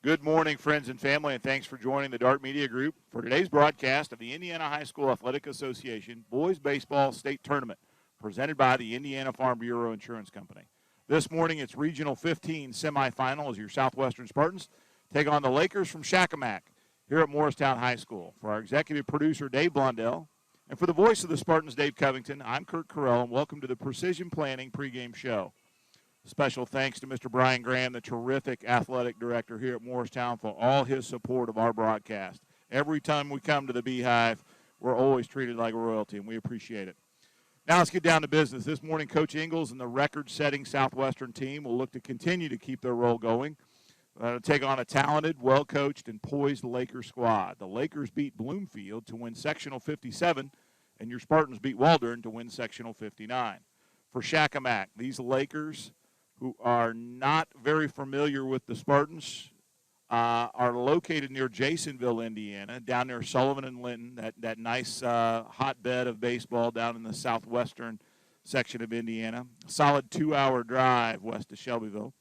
Good morning, friends and family, and thanks for joining the Dart Media Group for today's broadcast of the Indiana High School Athletic Association Boys Baseball State Tournament, presented by the Indiana Farm Bureau Insurance Company. This morning, it's Regional 15 semifinal as your Southwestern Spartans take on the Lakers from Shakamak here at Morristown High School. For our executive producer, Dave Blondell, and for the voice of the Spartans, Dave Covington, I'm Kurt Carell, and welcome to the Precision Planning pregame show. Special thanks to Mr. Brian Graham, the terrific athletic director here at Morristown, for all his support of our broadcast. Every time we come to the Beehive, we're always treated like royalty, and we appreciate it. Now let's get down to business. This morning, Coach Ingalls and the record-setting Southwestern team will look to continue to keep their roll going, to take on a talented, well-coached, and poised Lakers squad. The Lakers beat Bloomfield to win Sectional 57, and your Spartans beat Waldron to win Sectional 59. For Shakamak, these Lakers, who are not very familiar with the Spartans, are located near Jasonville, Indiana, down near Sullivan and Linton, that nice hotbed of baseball down in the southwestern section of Indiana. A solid 2-hour drive west of Shelbyville.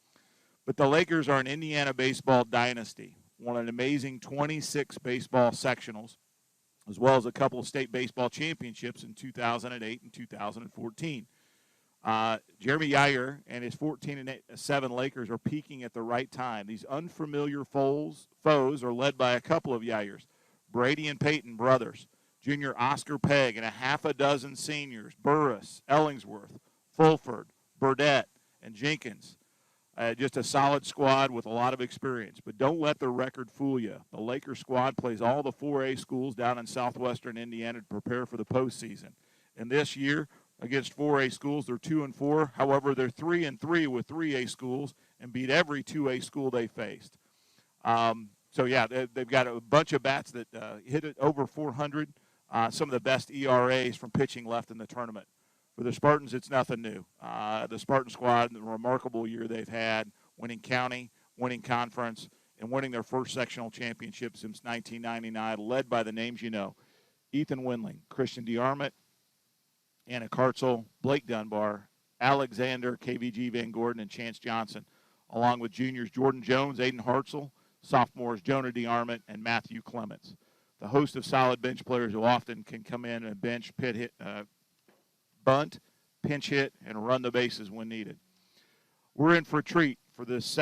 But the Lakers are an Indiana baseball dynasty, won an amazing 26 baseball sectionals, as well as a couple of state baseball championships in 2008 and 2014. Jeremy Yair and his 14-7 Lakers are peaking at the right time. These unfamiliar foes are led by a couple of Yairs, Brady and Peyton brothers, junior Oscar Pegg, and a half a dozen seniors, Burris, Ellingsworth, Fulford, Burdett, and Jenkins. Just a solid squad with a lot of experience. But don't let the record fool you. The Lakers squad plays all the 4A schools down in southwestern Indiana to prepare for the postseason. And this year, against 4A schools, they're 2-4. However, they're 3-3 with 3A schools and beat every 2A school they faced. They've got a bunch of bats that hit it over 400. Some of the best ERAs from pitching left in the tournament. For the Spartans, it's nothing new. The Spartan squad, the remarkable year they've had, winning county, winning conference, and winning their first sectional championship since 1999, led by the names you know: Ethan Windling, Christian DeArmond, Anna Kartzel, Blake Dunbar, Alexander KVG Van Gordon, and Chance Johnson, along with juniors Jordan Jones, Aiden Hartzell, sophomores Jonah DeArmond, and Matthew Clements. The host of solid bench players who often can come in and bench, bunt, pinch hit, and run the bases when needed. We're in for a treat for this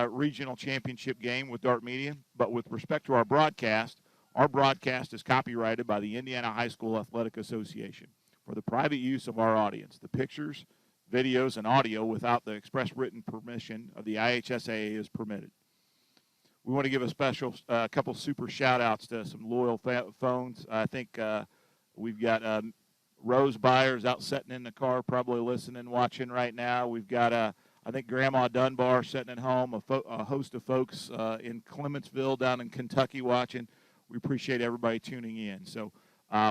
regional championship game with Dart Media, but with respect to our broadcast is copyrighted by the Indiana High School Athletic Association for the private use of our audience. The pictures, videos, and audio without the express written permission of the IHSAA is permitted. We want to give a special couple super shout-outs to some loyal phones. I think we've got Rose Byers out sitting in the car, probably listening, watching right now. We've got, I think, Grandma Dunbar sitting at home, a host of folks in Clementsville down in Kentucky watching. We appreciate everybody tuning in. So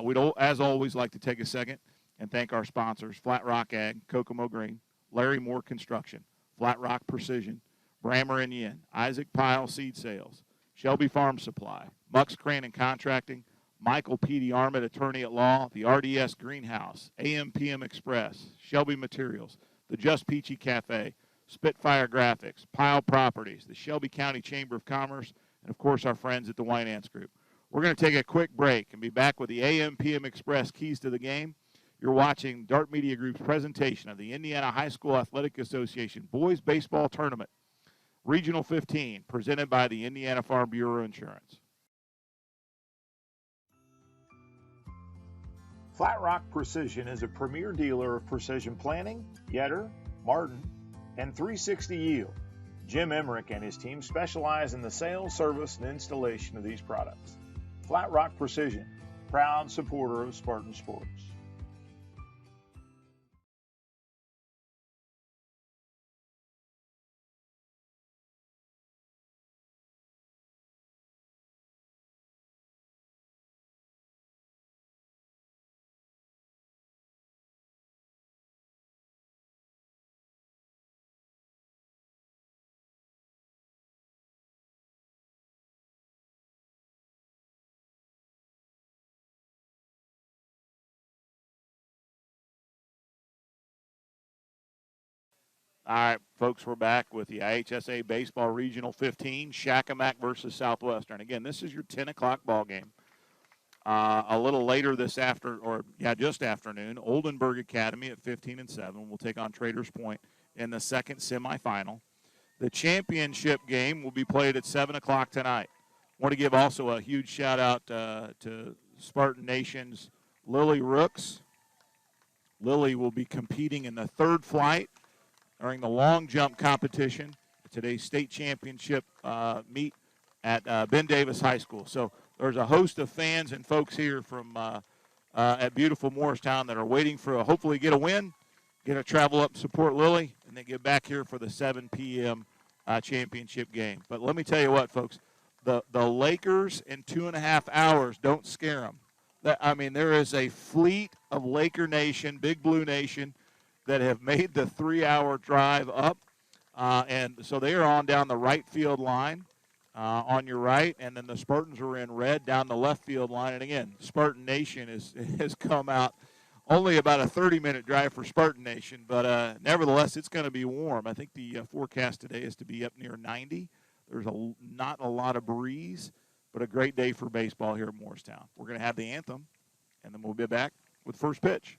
we'd, as always, like to take a second and thank our sponsors: Flat Rock Ag, Kokomo Green, Larry Moore Construction, Flat Rock Precision, Brammer and Yin, Isaac Pyle Seed Sales, Shelby Farm Supply, Mux Crane and Contracting, Michael P. DeArmond, Attorney at Law, the RDS Greenhouse, AM/PM Express, Shelby Materials, the Just Peachy Cafe, Spitfire Graphics, Pyle Properties, the Shelby County Chamber of Commerce, and, of course, our friends at the Winans Group. We're going to take a quick break and be back with the AM/PM Express keys to the game. You're watching Dart Media Group's presentation of the Indiana High School Athletic Association Boys Baseball Tournament, Regional 15, presented by the Indiana Farm Bureau Insurance. Flat Rock Precision is a premier dealer of precision planting, Yetter, Martin, and 360 Yield. Jim Emmerich and his team specialize in the sales, service, and installation of these products. Flat Rock Precision, proud supporter of Spartan Sports. All right, folks, we're back with the IHSAA Baseball Regional 15, Shakamak versus Southwestern. Again, this is your 10 o'clock ball game. A little later this just afternoon, Oldenburg Academy at 15-7 will take on Traders Point in the second semifinal. The championship game will be played at 7 o'clock tonight. I want to give also a huge shout-out to Spartan Nation's Lily Rooks. Lily will be competing in the third flight during the long jump competition at today's state championship meet at Ben Davis High School. So there's a host of fans and folks here from at beautiful Morristown that are waiting for hopefully get a win, get a travel up, support Lily, and then get back here for the 7 p.m. Championship game. But let me tell you what, folks, the Lakers in 2.5 hours don't scare them. There is a fleet of Laker Nation, Big Blue Nation, that have made the 3-hour drive up. And so they are on down the right field line on your right, and then the Spartans are in red down the left field line. And again, Spartan Nation has come out. Only about a 30-minute drive for Spartan Nation, but nevertheless, it's going to be warm. I think the forecast today is to be up near 90. There's not a lot of breeze, but a great day for baseball here at Morristown. We're going to have the anthem, and then we'll be back with first pitch.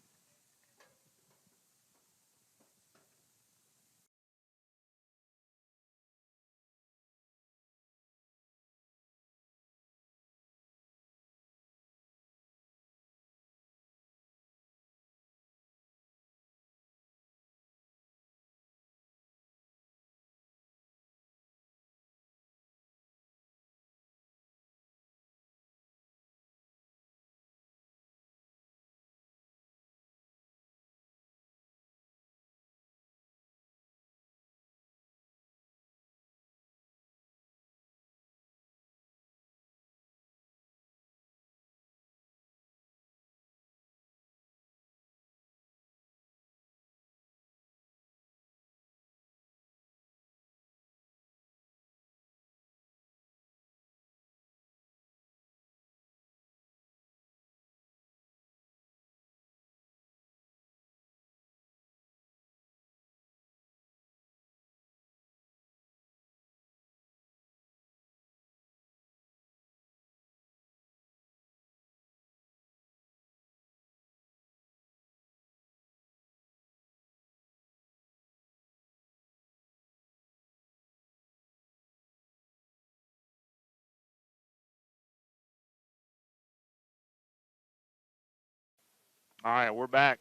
All right, we're back.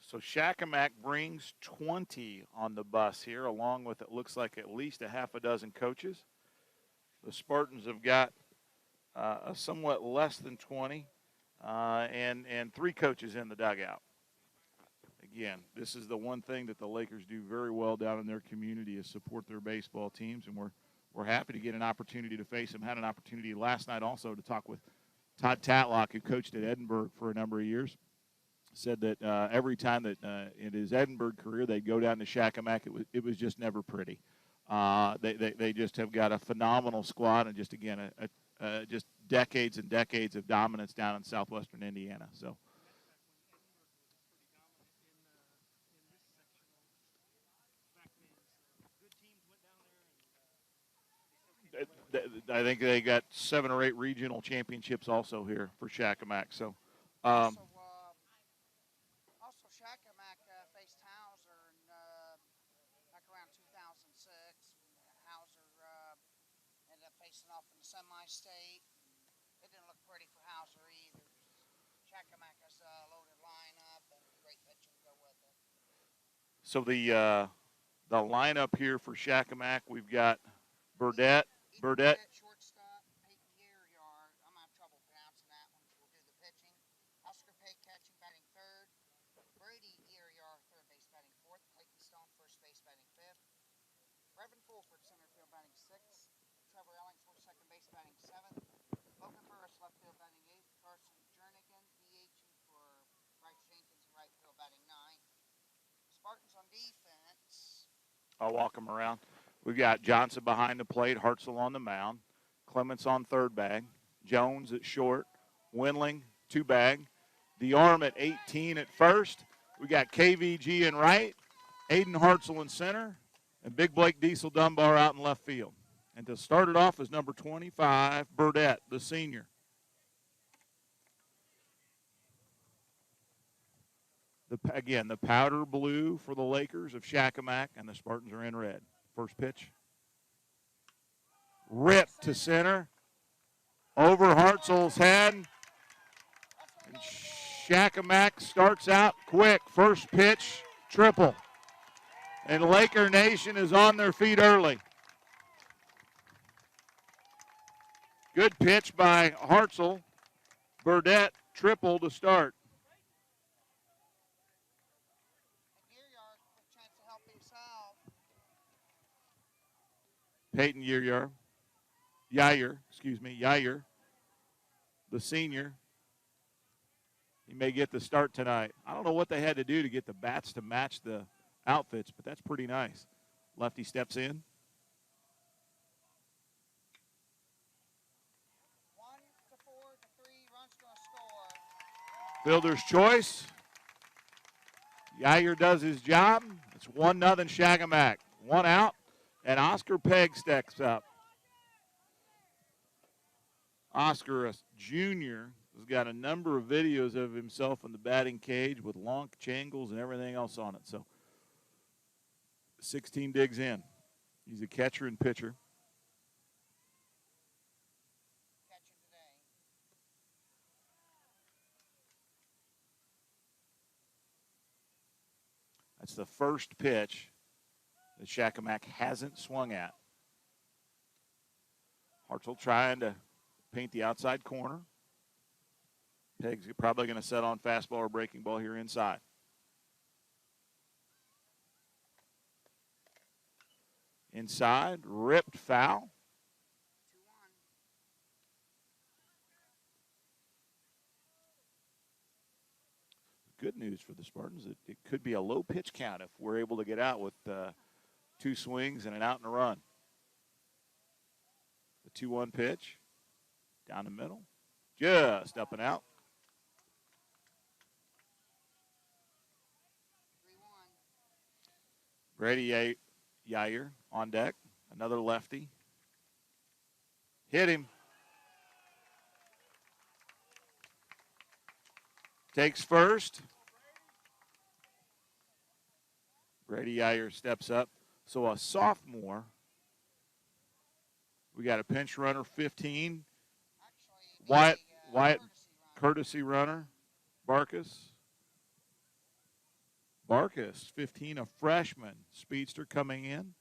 So Shakamak brings 20 on the bus here, along with it looks like at least a half a dozen coaches. The Spartans have got a somewhat less than 20 and 3 coaches in the dugout. Again, this is the one thing that the Lakers do very well down in their community is support their baseball teams, and we're happy to get an opportunity to face them. Had an opportunity last night also to talk with Todd Tatlock, who coached at Edinburgh for a number of years. Said that every time that in his Edinburgh career they'd go down to Shakamak, it was just never pretty. They just have got a phenomenal squad, and just again just decades and decades of dominance down in southwestern Indiana. So. I think they got 7 or 8 regional championships also here for Shakamak. So. Also, Shakamak faced Hauser in back around 2006. Hauser ended up facing off in the semi-state. It didn't look pretty for Hauser either. Shakamak has a loaded lineup and great pitching to go with it. So the lineup here for Shakamak, we've got Burdette. Shortstop, Peyton Gearyard. I'm having trouble pronouncing that one. We'll do the pitching. Oscar Pate catching, batting third. Brady Gearyard, third base, batting fourth. Clayton Stone, first base, batting fifth. Brevin Fulford, center field, batting sixth. Trevor Ellingsworth, second base, batting seventh. Logan Burris, left field, batting eighth. Carson Jernigan, DHing for Bryce Jenkins, right field, batting ninth. Spartans on defense. I'll walk them around. We've got Johnson behind the plate, Hartzell on the mound, Clements on third bag, Jones at short, Windling 2 bag, the arm at 18 at first. We got KVG in right, Aiden Hartzell in center, and Big Blake Diesel Dunbar out in left field. And to start it off is number 25, Burdette, the senior. Again, the powder blue for the Lakers of Shakamak, and the Spartans are in red. First pitch. Ripped to center. Over Hartzell's head. And Shakamak starts out quick. First pitch, triple. And Laker Nation is on their feet early. Good pitch by Hartzell. Burdette, triple to start. Peyton Yair, the senior. He may get the start tonight. I don't know what they had to do to get the bats to match the outfits, but that's pretty nice. Lefty steps in. 1-4-3, runs gonna score. Fielder's choice. Yair does his job. It's 1-0 Shakamak. One out, and Oscar Pegg steps up. Oscar, a junior, has got a number of videos of himself in the batting cage with launch angles and everything else on it. So 16 digs in. He's a catcher and pitcher. That's the first pitch that Shakamak hasn't swung at. Hartzell trying to paint the outside corner. Pegg's probably going to set on fastball or breaking ball here inside. Inside, ripped foul. 2-1. Good news for the Spartans. It could be a low pitch count if we're able to get out with 2 swings and an out and a run. The 2-1 pitch. Down the middle. Just up and out. 3-1. Brady Yair on deck. Another lefty. Hit him. Takes first. Brady Yair steps up. So a sophomore. We got a pinch runner, 15. Wyatt courtesy runner. Barkus, 15, a freshman. Speedster coming in.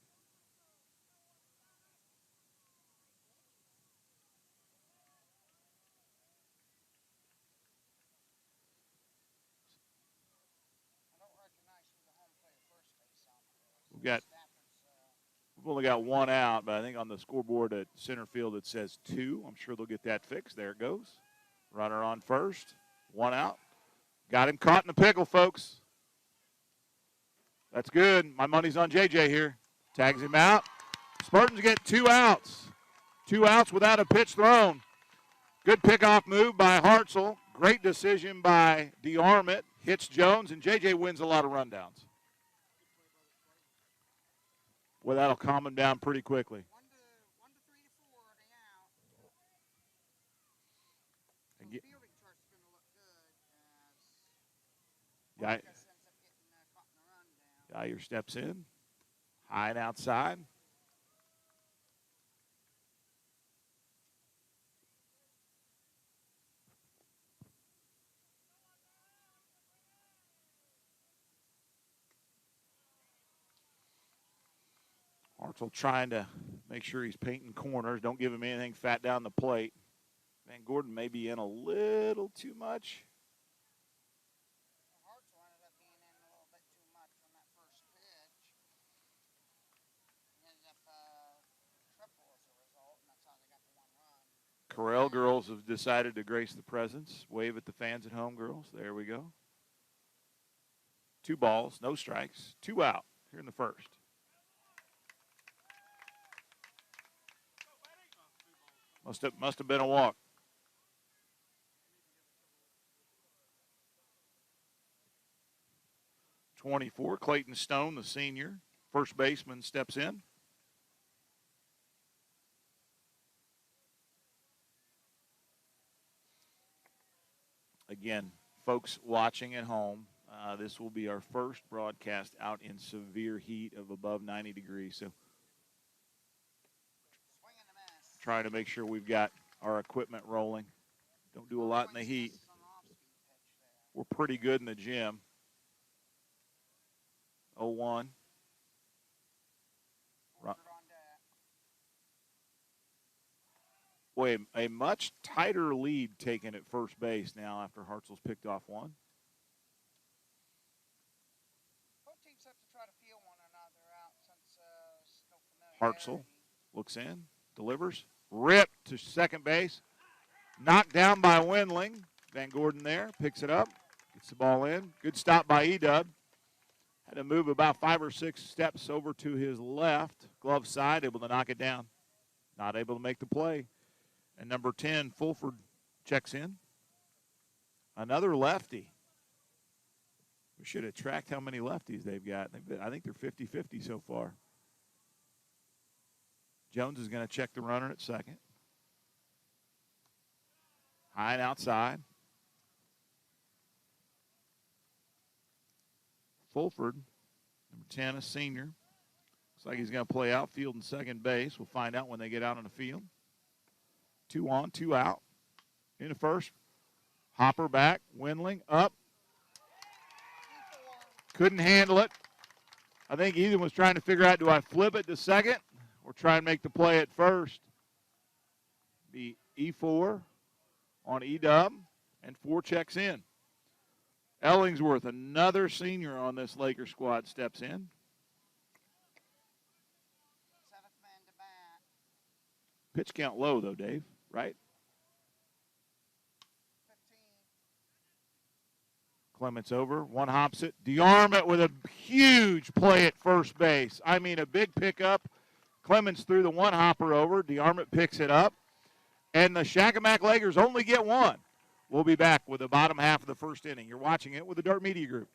We've only got one out, but I think on the scoreboard at center field it says 2. I'm sure they'll get that fixed. There it goes. Runner on first. 1 out. Got him caught in the pickle, folks. That's good. My money's on JJ here. Tags him out. Spartans get 2 outs. 2 outs without a pitch thrown. Good pickoff move by Hartzell. Great decision by DeArmond. Hits Jones, and JJ wins a lot of rundowns. Well, that'll calm him down pretty quickly. 1 to 3 to 4, they out. The fielding chart's going to look good. As Marcus ends up getting caught in the rundown. Yair steps in, high and outside. Hartzell trying to make sure he's painting corners. Don't give him anything fat down the plate. Van Gordon may be in a little too much. Hartzell ended up being in a little bit too much on that first pitch. He ended up triple as a result, and that's how they got the 1 run. Corral girls have decided to grace the presence. Wave at the fans at home, girls. There we go. 2 balls, no strikes, 2 out here in the first. Must have been a walk. 24, Clayton Stone, the senior, first baseman, steps in. Again, folks watching at home, this will be our first broadcast out in severe heat of above 90 degrees. So trying to make sure we've got our equipment rolling. Don't do a lot in the heat. We're pretty good in the gym. 0-1. Boy, a much tighter lead taken at first base now after Hartzell's picked off one. Both teams have to try to feel one another out since no familiarity. Hartzell looks in, delivers, ripped to second base, knocked down by Wendling. Van Gordon there, picks it up, gets the ball in. Good stop by Edub. Had to move about 5 or 6 steps over to his left, glove side, able to knock it down. Not able to make the play. And number 10, Fulford, checks in. Another lefty. We should have tracked how many lefties they've got. I think they're 50-50 so far. Jones is going to check the runner at second. High and outside. Fulford, number 10, a senior. Looks like he's going to play outfield and second base. We'll find out when they get out on the field. 2 on, 2 out. In the first. Hopper back. Wendling up. Couldn't handle it. I think Ethan was trying to figure out, do I flip it to second or try and make the play at first? Be E4 on Edub, and 4 checks in. Ellingsworth, another senior on this Lakers squad, steps in. 7th man to bat. Pitch count low, though, Dave, right? 15. Clements over, one hops it. DeArmond with a huge play at first base. I mean, a big pickup. Clements threw the one hopper over. DeArmond picks it up. And the Shakamak Lakers only get one. We'll be back with the bottom half of the first inning. You're watching it with the Dart Media Group.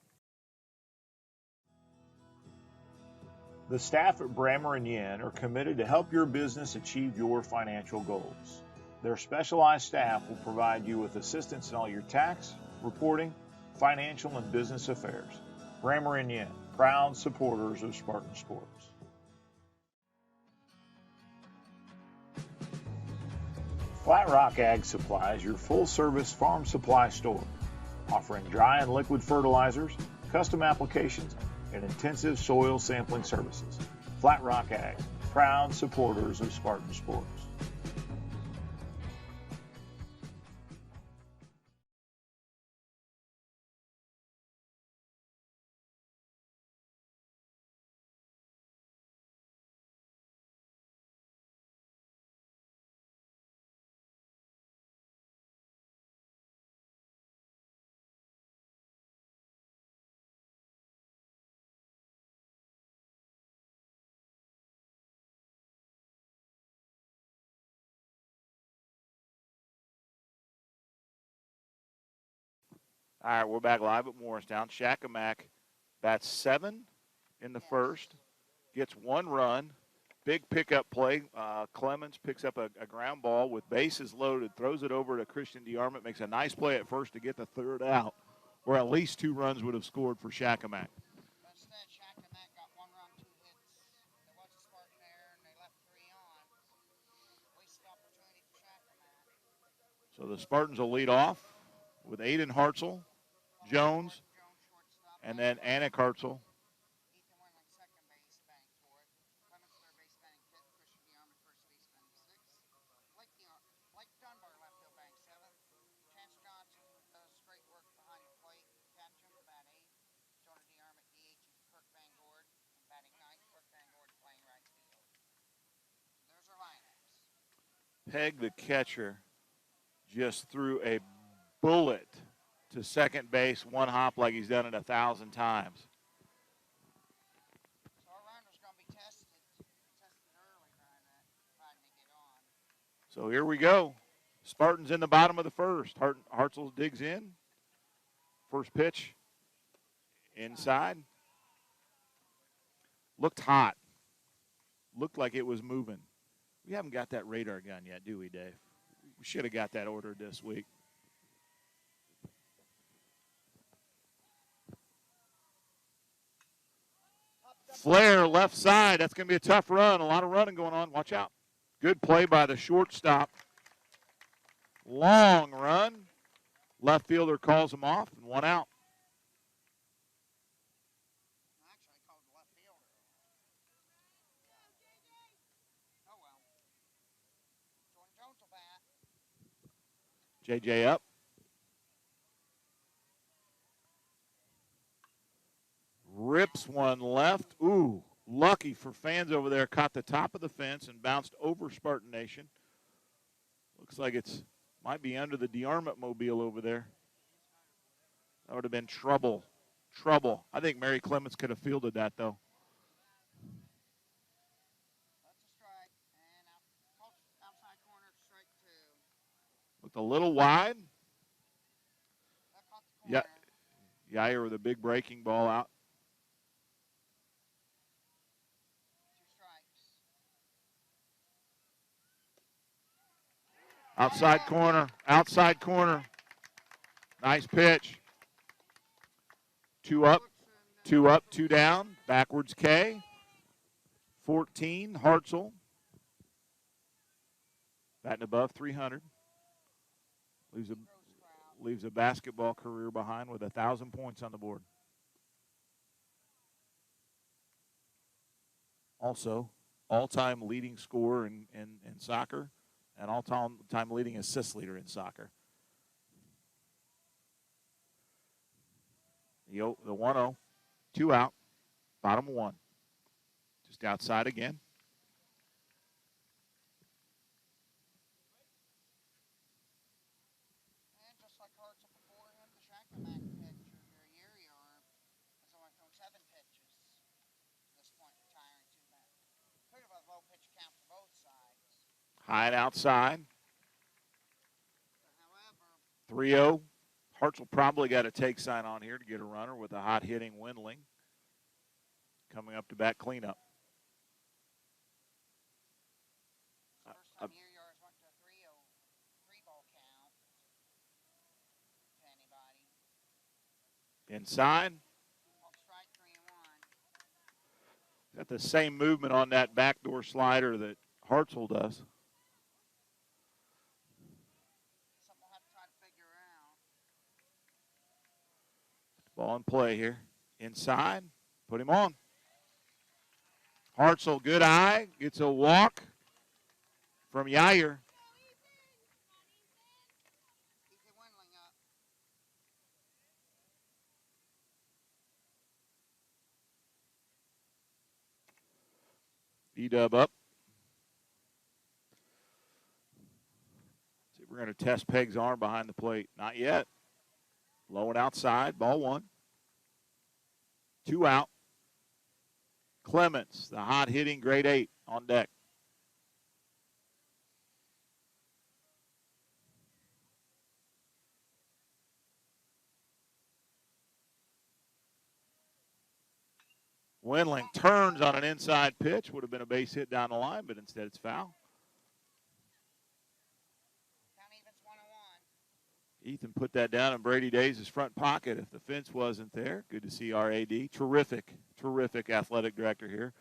The staff at Brammer & Yen are committed to help your business achieve your financial goals. Their specialized staff will provide you with assistance in all your tax, reporting, financial, and business affairs. Brammer & Yen, proud supporters of Spartan Sports. Flat Rock Ag Supply is your full-service farm supply store, offering dry and liquid fertilizers, custom applications, and intensive soil sampling services. Flat Rock Ag, proud supporters of Spartan Sports. All right, we're back live at Morristown. Shakamak bats 7 in the first, gets 1 run. Big pickup play. Clemens picks up a ground ball with bases loaded, throws it over to Christian DeArmond, makes a nice play at first to get the third out, where at least 2 runs would have scored for Shakamak. Instead, Shakamak got 1 run, 2 hits. There was a Spartan error, and they left 3 on. Wasted opportunity for Shakamak. So the Spartans will lead off with Aiden Hartzell, Jones, and then Anik Hartzell. Ethan Wendling, second base, batting 4th. Clemens, third base, batting 5th. Christian DeArmond, first base, batting 6th. Blake Dunbar, left field, batting 7th. Chance Johnson does great work behind the plate. Catch him, bat 8th. Jonah DeArmond, DH, Kirk Van Gord, batting 9th. Kirk Van Gord playing right field. There's our lineups. Peg, the catcher, just threw a bullet to second base, 1 hop like he's done it 1,000 times. So our runner's going to be tested early trying to get on. So here we go. Spartans in the bottom of the first. Hartzell digs in. First pitch inside. Looked hot. Looked like it was moving. We haven't got that radar gun yet, do we, Dave? We should have got that ordered this week. Flare left side. That's going to be a tough run. A lot of running going on. Watch out. Good play by the shortstop. Long run. Left fielder calls him off, and 1 out. Actually, I called the left fielder. Oh, well. Jordan Jones will bat. JJ up. Rips one left. Ooh, lucky for fans over there. Caught the top of the fence and bounced over Spartan Nation. Looks like it's might be under the DeArmond mobile over there. That would have been trouble. Trouble. I think Mary Clements could have fielded that, though. That's a strike. And outside corner, strike 2. Looked a little wide. That caught the corner. Yeah. Yair with a big breaking ball out. 2 strikes. Outside corner. Outside corner. Nice pitch. 2 up. 2 up, 2 down. Backwards K. 14, Hartzell. Batting above 300. Leaves a basketball career behind with 1,000 points on the board. Also, all-time leading scorer in soccer and all-time leading assist leader in soccer. The 1-0, 2 out, bottom 1. Just outside again. And just like Hartzell before him, the Shakamak pitcher, Yuri, has only thrown 7 pitches at this point, retiring 2 men. Could have a low pitch count for both sides. High and outside. However, 3-0. Hartzell probably got a take sign on here to get a runner with a hot hitting Windling. Coming up to bat cleanup. first time Yuri's went to a 3-ball count to anybody. Inside. Strike 3-1. Got the same movement on that backdoor slider that Hartzell does. Something we'll have to try to figure out. Ball in play here. Inside. Put him on. Hartzell, good eye. Gets a walk from Yair. Ethan Windling up. E-Dub up. See if we're going to test Peg's arm behind the plate. Not yet. Low and outside. Ball 1. 2 out. Clements, the hot hitting grade 8 on deck. Windling turns on an inside pitch. Would have been a base hit down the line, but instead it's foul. Count evens 1-1. Ethan put that down in Brady Days' front pocket if the fence wasn't there. Good to see our AD. Terrific athletic director here.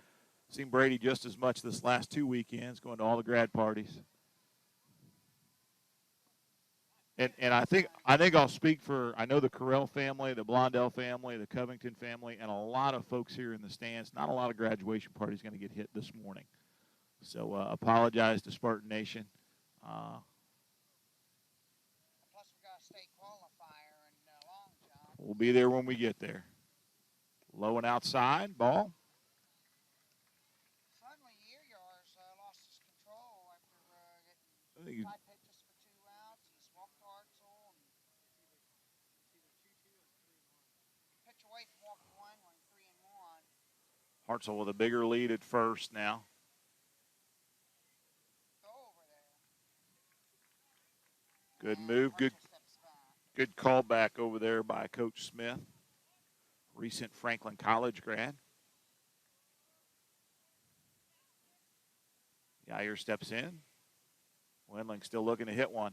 Seen Brady just as much this last 2 weekends, going to all the grad parties. And I think I'll speak for, I know the Carell family, the Blondell family, the Covington family, and a lot of folks here in the stands. Not a lot of graduation parties going to get hit this morning. So apologize to Spartan Nation. Plus, we got a state qualifier in long jump. We'll be there when we get there. Low and outside, ball. Suddenly, Yuri's lost his control after I think getting 5 pitches for 2 outs. He's walked Hartzell and pitch away from walking Windling, 3-1. Hartzell with a bigger lead at first now. Go over there. Good And move, good Hartzell steps back. Good callback over there by Coach Smith, recent Franklin College grad. Yair steps in. Wendling still looking to hit one.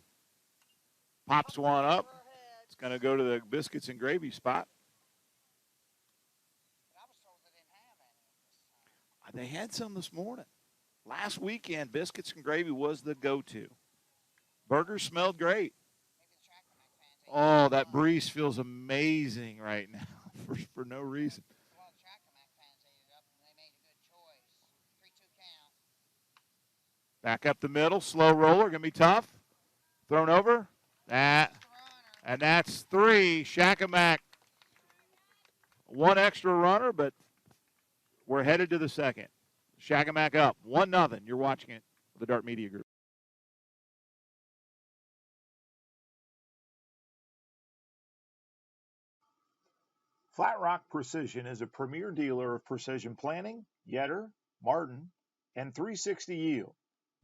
Pops one up. It's going to go to the biscuits and gravy spot. They had some this morning. Last weekend, biscuits and gravy was the go-to. Burgers smelled great. Oh, that breeze feels amazing right now for no reason. Back up the middle, slow roller, going to be tough. Thrown over. And that's 3. Shakamak, one extra runner, but we're headed to the second. Shakamak up, 1-0. You're watching it with the Dart Media Group. Flat Rock Precision is a premier dealer of precision planting, Yetter, Martin, and 360 Yield.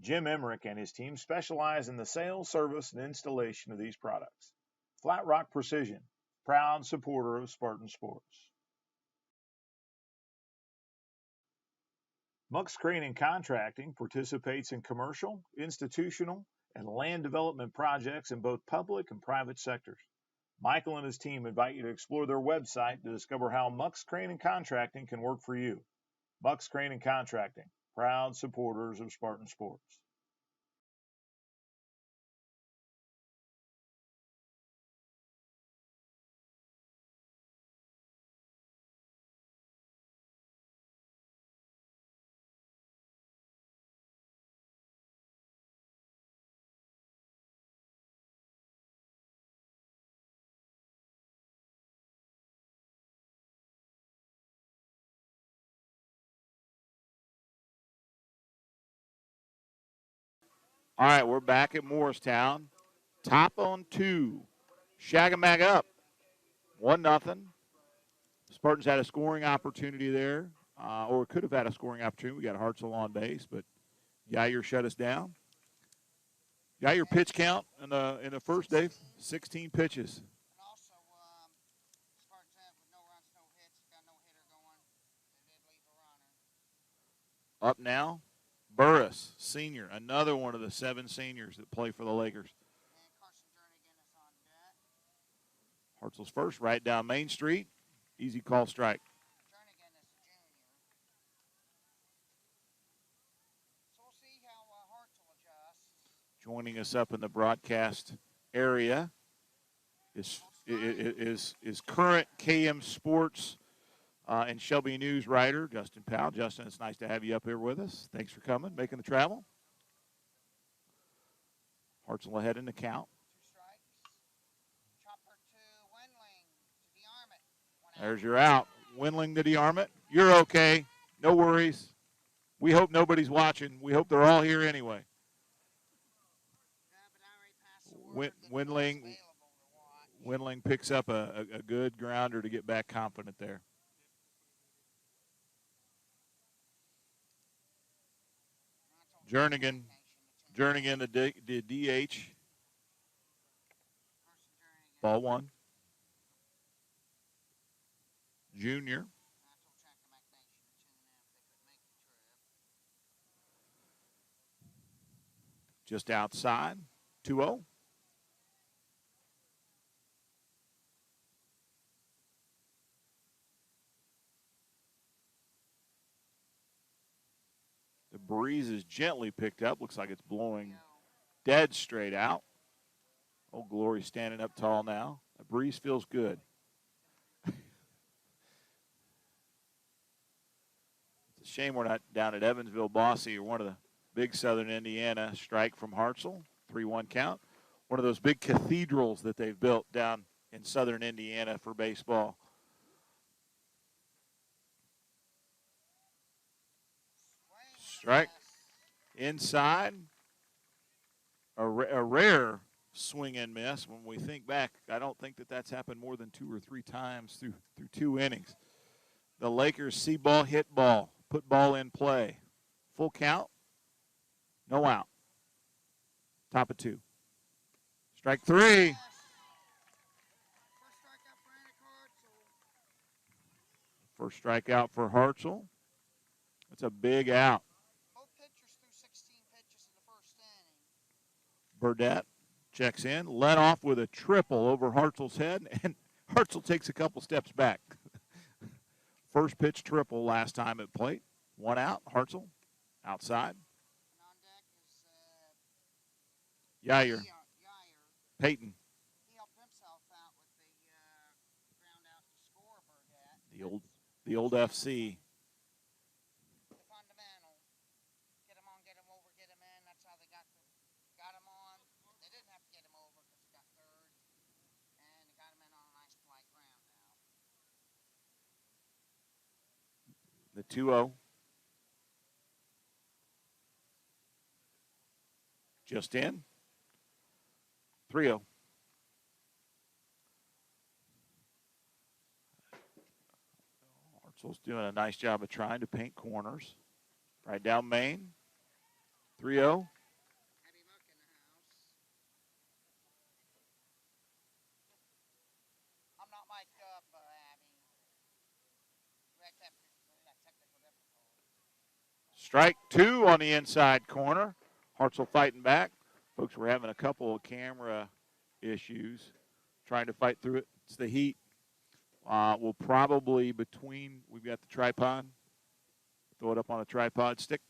Jim Emmerich and his team specialize in the sales, service, and installation of these products. Flat Rock Precision, proud supporter of Spartan sports. Muck's Crane and Contracting participates in commercial, institutional, and land development projects in both public and private sectors. Michael and his team invite you to explore their website to discover how Muck's Crane and Contracting can work for you. Muck's Crane and Contracting, proud supporters of Spartan sports. All right, we're back at Morristown. Top on 2. Shakamak up, 1-0. Spartans had a scoring opportunity there, or could have had a scoring opportunity. We got Hartzell on base, but Yair shut us down. Yair pitch count in the first day, 16 pitches. Up now, Burris, senior, another one of the 7 seniors that play for the Lakers. Hartzell's first, right down Main Street. Easy call strike. Joining us up in the broadcast area is current KM Sports and Shelby News writer Justin Powell. Justin, it's nice to have you up here with us. Thanks for coming, making the travel. Hartzell ahead in the count. There's your out. Wendling to DeArmond. You're okay. No worries. We hope nobody's watching. We hope they're all here anyway. Wendling picks up a good grounder to get back confident there. Jernigan the DH. Ball 1. Junior. Just outside. 2-0. The breeze is gently picked up. Looks like it's blowing dead straight out. Old Glory standing up tall now. The breeze feels good. It's a shame we're not down at Evansville, Bossy, or one of the big Southern Indiana. Strike from Hartzell. 3-1 count. One of those big cathedrals that they've built down in Southern Indiana for baseball. Strike. Inside. A rare swing and miss. When we think back, I don't think that's happened more than 2 or 3 times through 2 innings. The Lakers see ball, hit ball, put ball in play. Full count. No out. Top of 2. Strike 3. First strikeout for Hartzell. That's a big out. Both pitchers threw 16 Burdette checks in, led off with a triple over Hartzell's head, and Hartzell takes a couple steps back. First pitch triple last time at plate. One out, Hartzell, outside. And on deck is Yair, Peyton, He helped himself out with the ground out to score Burdette. the old FC. The fundamental. Get him on, get him over, get him in. That's how they got him on. They didn't have to get him over because he got third. And they got him in on a nice polite ground now. The 2-0. Just in. 3-0. Hartzell's doing a nice job of trying to paint corners. Right down Main. 3-0. Heavy muck in the house. I'm not mic'd up, Abby. We got technical difficulties. Strike 2 on the inside corner. Hartzell fighting back. Folks, we're having a couple of camera issues trying to fight through it. It's the heat. We'll probably we've got the tripod. Throw it up on a tripod stick.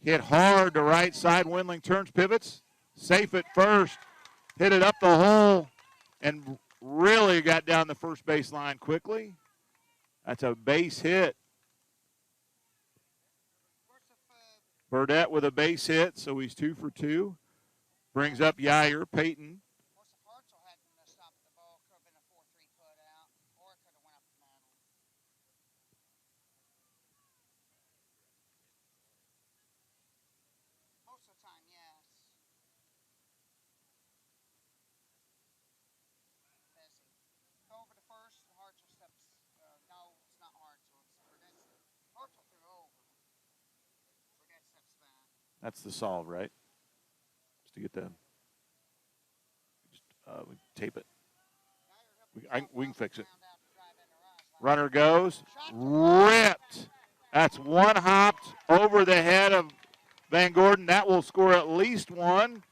Hit hard to right side. Windling turns, pivots. Safe at first. Hit it up the hole and really got down the first baseline quickly. That's a base hit. Burdette with a base hit, so he's 2 for 2. Brings up Yair. Peyton. Of course, if Hartzell hadn't stopped the ball, it could have been a 4-3 put out, or it could have went up the middle. Most of the time, yes. Busy. Go over to first, Hartzell steps. No, it's not Hartzell. It's Burdette. Hartzell threw over. Burdette steps back. That's the solve, right? Just to get the we tape it. We can fix it. Runner goes, ripped. That's one hopped over the head of Van Gordon. That will score at least one.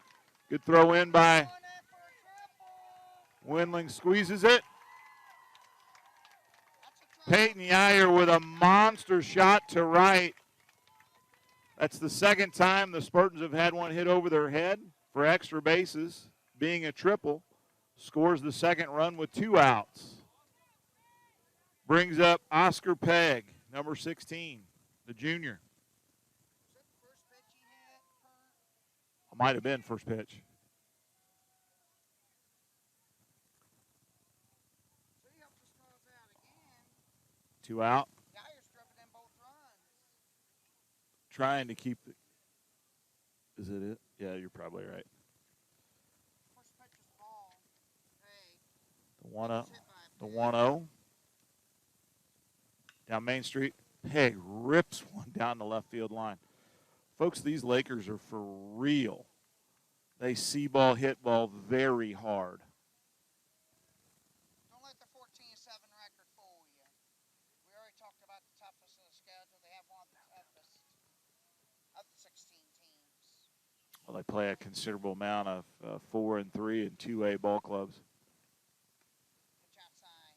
Good throw in by Windling. Squeezes it. Peyton Yair with a monster shot to right. That's the second time the Spartans have had one hit over their head for extra bases, being a triple. Scores the second run with 2 outs. Brings up Oscar Pegg, number 16, the junior. Was that the first pitch he hit? It might have been first pitch. So he helped us close out again. 2 out. Yair's driven in both runs. Trying to keep the. Is it it? Yeah, you're probably right. First pitch was the ball. Hey. The 1-0. The 1-0. Down Main Street. Pegg rips one down the left field line. Folks, these Lakers are for real. They see ball, hit ball very hard. Don't let the 14-7 record fool you. We already talked about the toughest of the schedule. They have one of the toughest of the 16 teams. Well, they play a considerable amount of 4 and 3 and 2A ball clubs. Pitch outside.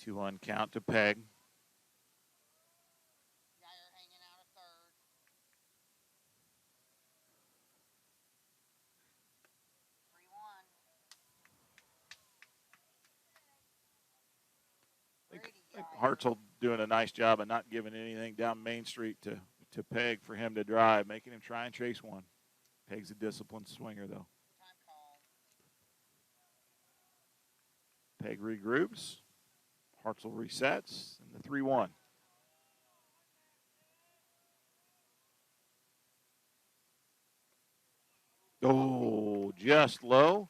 2-1. 2-1 count to Pegg. Yair hanging out at third. 3-1. I think Yair. Hartzell doing a nice job of not giving anything down Main Street to Pegg for him to drive, making him try and chase one. Pegg's a disciplined swinger, though. Time call. Pegg regroups. Hartzell resets, and the 3-1. Oh, just low.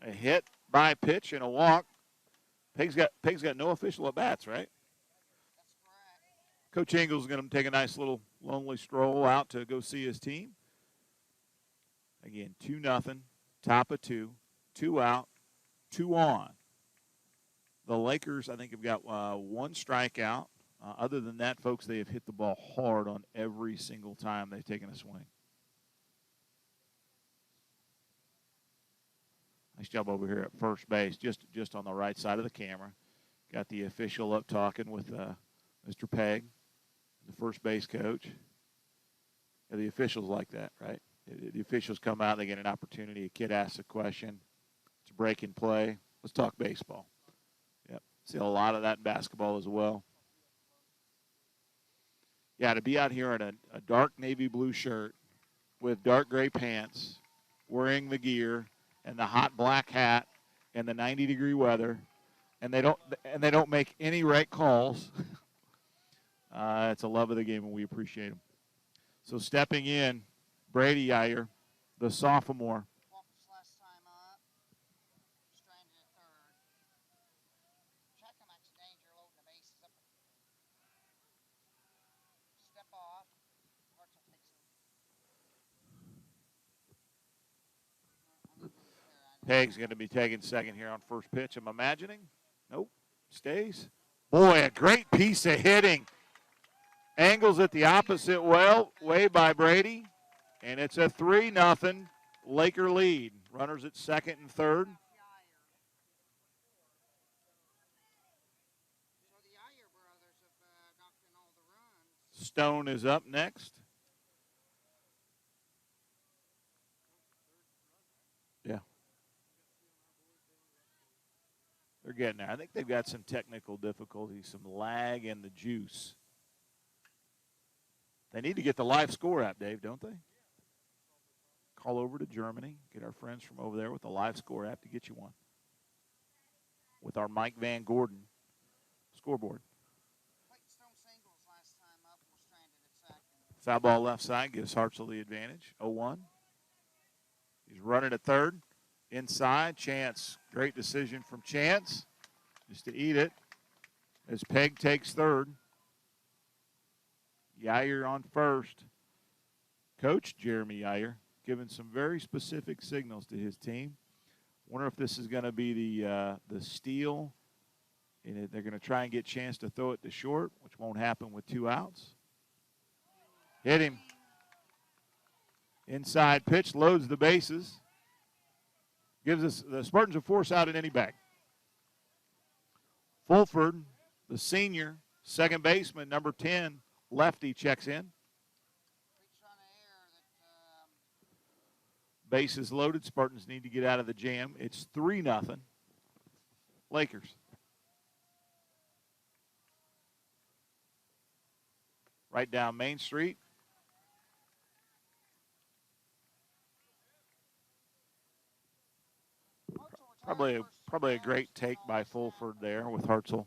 A hit by pitch and a walk. Pegg's got no official at bats, right? That's correct. Coach Engel's going to take a nice little lonely stroll out to go see his team. Again, 2-0, top of 2, 2 out, 2 on. The Lakers, I think, have got one strikeout. Other than that, folks, they have hit the ball hard on every single time they've taken a swing. Nice job over here at first base, just on the right side of the camera. Got the official up talking with Mr. Pegg, the first base coach. Yeah, the officials like that, right? The officials come out, they get an opportunity. A kid asks a question. It's a break in play. Let's talk baseball. Yep, see a lot of that in basketball as well. Yeah, to be out here in a dark navy blue shirt with dark gray pants, wearing the gear and the hot black hat and the 90-degree weather, and they don't make any right calls. It's a love of the game, and we appreciate them. So stepping in, Brady Iyer, the sophomore. Walked his last time up. Stranded at third. Shakamak's in danger, loading the bases up. Step off. Hartzell takes it. Pegg's going to be taking second here on first pitch, I'm imagining. Nope, stays. Boy, a great piece of hitting. Angles it the opposite way by Brady, and it's a 3-0 Laker lead. Runners at second and third. So the Iyer brothers have knocked in all the runs. Stone is up next. Yeah. They're getting there. I think they've got some technical difficulties, some lag in the juice. They need to get the live score app, Dave, don't they? Call over to Germany, get our friends from over there with the live score app to get you one. With our Mike Van Gordon scoreboard. Stone singles last time up and was stranded at second. Foul ball left side gives Hartzell the advantage. 0-1. He's running at third. Inside, Chance. Great decision from Chance. Just to eat it. As Pegg takes third. Yair on first. Coach Jeremy Yair giving some very specific signals to his team. Wonder if this is going to be the steal. And they're going to try and get Chance to throw it to short, which won't happen with 2 outs. Hit him. Inside pitch, loads the bases. Gives us the Spartans a force out in any bag. Fulford, the senior, second baseman, number 10, lefty, checks in. Bases loaded. Spartans need to get out of the jam. It's 3-0 Lakers. Right down Main Street. Probably a great take by Fulford there with Hartzell.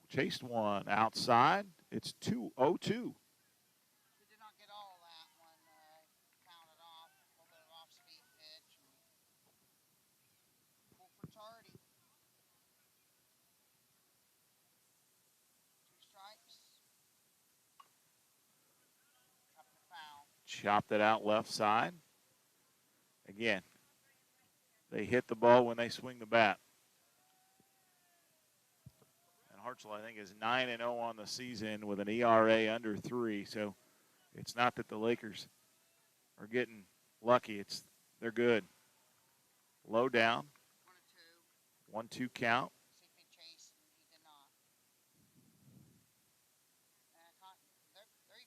Chased one outside. It's 2-0-2. He did not get all of that one. Counted off. A little bit of off-speed pitch. Fulford's hardy. 2 strikes. Up the foul. Chopped it out left side. Again, they hit the ball when they swing the bat. And Hartzell, I think, is 9-0 on the season with an ERA under 3. So it's not that the Lakers are getting lucky. They're good. Low down. 1-2 count.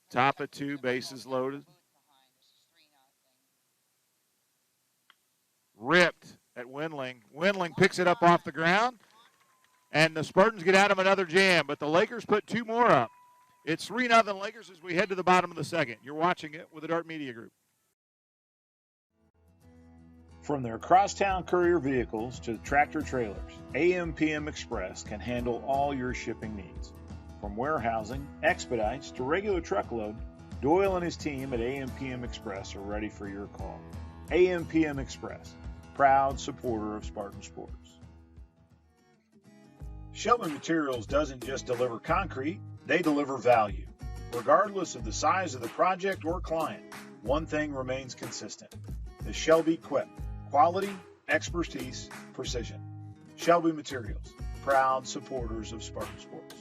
Top of 2, bases loaded. Ripped at Windling. Windling picks it up off the ground, and the Spartans get out of another jam, but the Lakers put 2 more up. It's 3-0 Lakers as we head to the bottom of the second. You're watching it with the Dart Media Group. From their crosstown courier vehicles to tractor trailers, AM/PM Express can handle all your shipping needs. From warehousing, expedites, to regular truckload, Doyle and his team at AM/PM Express are ready for your call. AM/PM Express, proud supporter of Spartan sports. Shelby Materials doesn't just deliver concrete, they deliver value. Regardless of the size of the project or client, one thing remains consistent: the Shelby Quip. Quality, expertise, precision. Shelby Materials, proud supporters of Spartan Sports.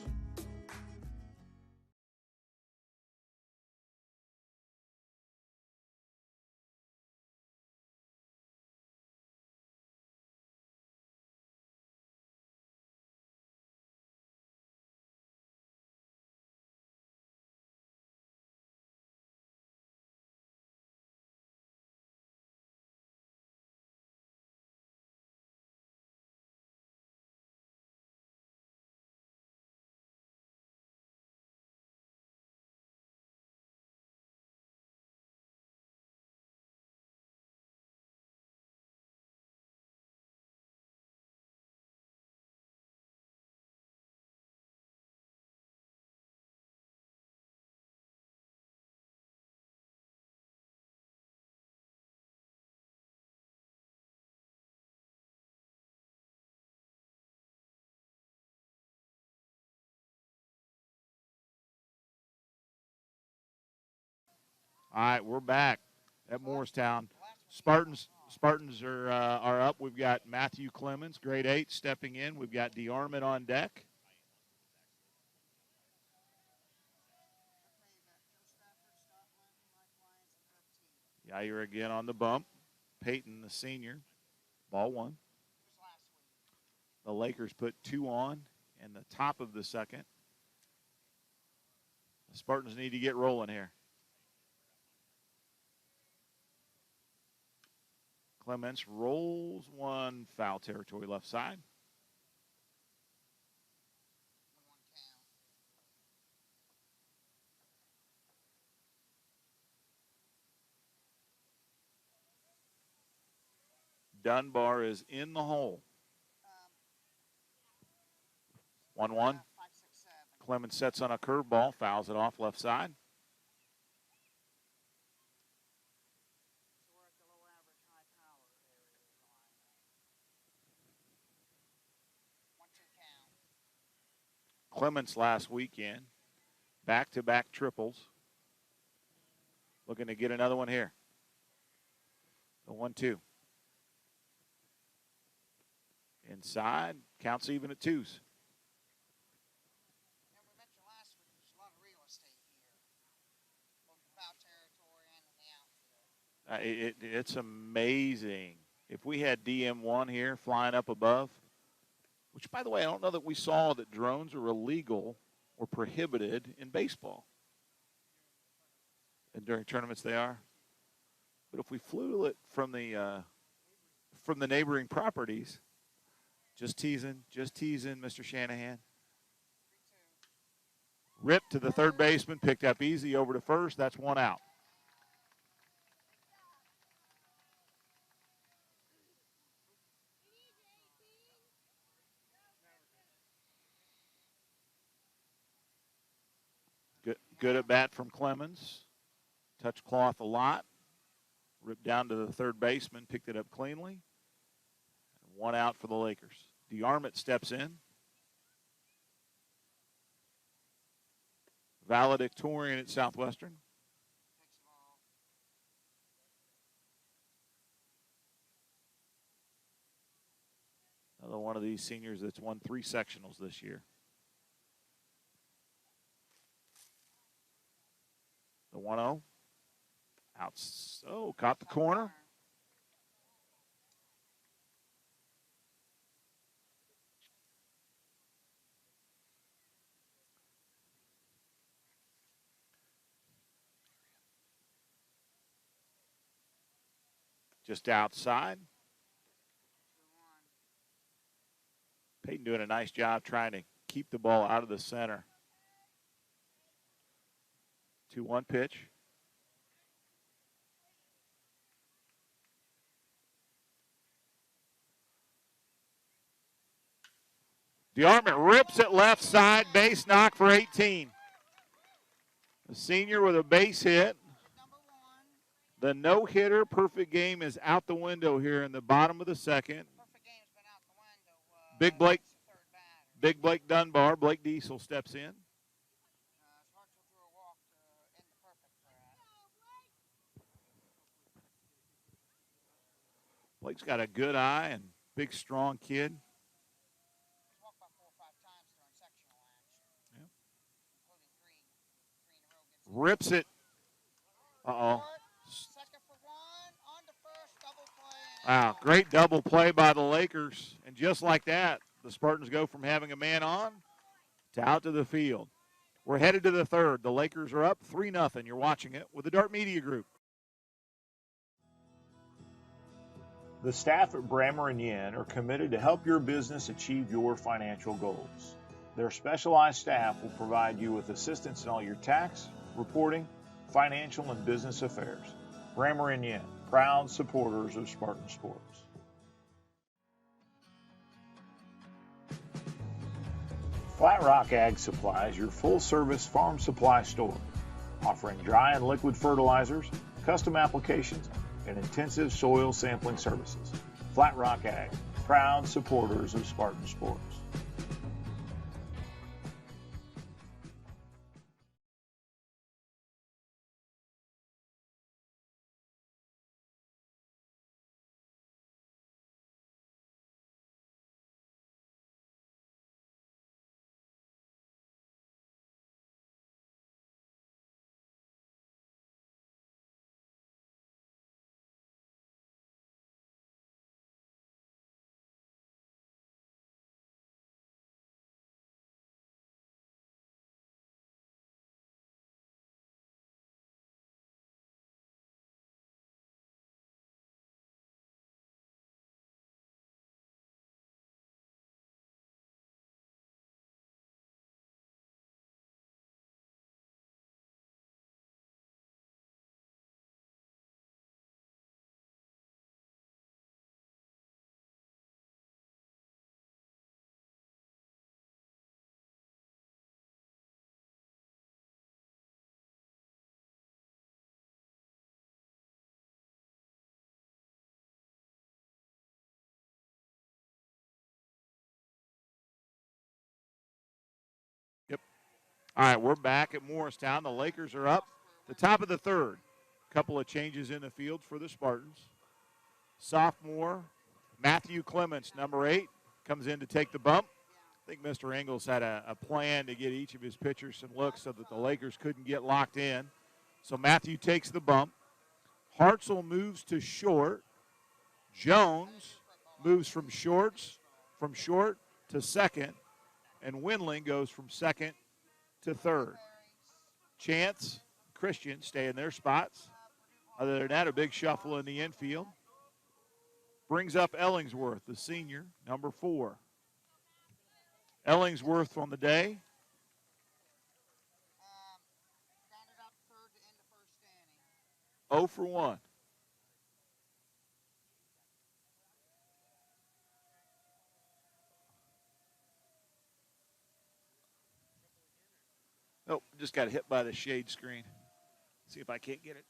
All right, we're back at Morristown. Spartans are up. We've got Matthew Clemens, grade 8, stepping in. We've got DeArmond on deck. Yair again on the bump. Peyton, the senior, ball one. The Lakers put 2 on in the top of the second. The Spartans need to get rolling here. Clements rolls one, foul territory left side. Dunbar is in the hole. 1-1. Clemens sets on a curveball, fouls it off left side. Clemens last weekend, back-to-back triples. Looking to get another one here. The 1-2. Inside, counts even at 2s. It's amazing. If we had DM1 here flying up above, which, by the way, I don't know that we saw that drones are illegal or prohibited in baseball. And during tournaments they are. But if we flew it from the neighboring properties, just teasing, Mr. Shanahan. Ripped to the third baseman, picked up easy over to first. That's one out. Good at bat from Clemens. Touched cloth a lot. Ripped down to the third baseman, picked it up cleanly. One out for the Lakers. DeArmond steps in. Valedictorian at Southwestern. Another one of these seniors that's won 3 sectionals this year. The 1-0. Out. Oh, caught the corner. Just outside. Peyton doing a nice job trying to keep the ball out of the center. 2-1 pitch. DeArmond rips it left side, base knock for 18. The senior with a base hit. The no-hitter, perfect game, is out the window here in the bottom of the second. Big Blake Dunbar, Blake Diesel steps in. Blake's got a good eye and big, strong kid. Rips it. Uh-oh. Second for one, on to first, double play. Wow, great double play by the Lakers. And just like that, the Spartans go from having a man on to out to the field. We're headed to the third. The Lakers are up 3-0. You're watching it with the Dart Media Group. The staff at Brammer & Yen are committed to help your business achieve your financial goals. Their specialized staff will provide you with assistance in all your tax, reporting, financial, and business affairs. Brammer & Yen, proud supporters of Spartan Sports. Flat Rock Ag Supply is your full-service farm supply store, offering dry and liquid fertilizers, custom applications, and intensive soil sampling services. Flat Rock Ag, proud supporters of Spartan Sports. All right, we're back at Morristown. The Lakers are up. The top of the third. Couple of changes in the field for the Spartans. Sophomore Matthew Clements, number 8, comes in to take the bump. I think Mr. Ingles had a plan to get each of his pitchers some looks so that the Lakers couldn't get locked in. So Matthew takes the bump. Hartzell moves to short. Jones moves from short to second. And Windling goes from second to third. Chance, Christian stay in their spots. Other than that, a big shuffle in the infield. Brings up Ellingsworth, the senior, number 4. Ellingsworth on the day. Grounded out third to end the first inning. 0 for 1. Nope, just got hit by the shade screen. See if I can't get it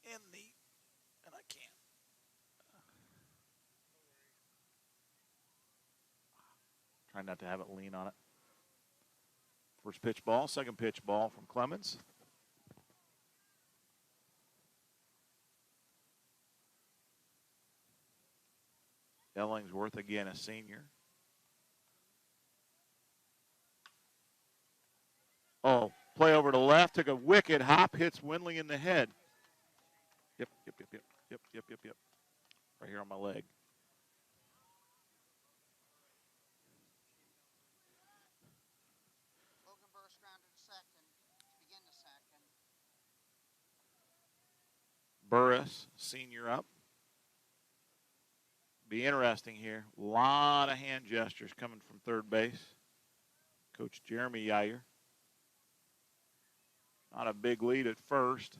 in the, and I can't. Try not to have it lean on it. First pitch ball, second pitch ball from Clemens. Ellingsworth again, a senior. Oh, play over to left, took a wicked hop, hits Windley in the head. Yep. Right here on my leg. Logan Burst grounded to second to begin the second. Burris, senior up. Be interesting here. A lot of hand gestures coming from third base. Coach Jeremy Yeyer. Not a big lead at first.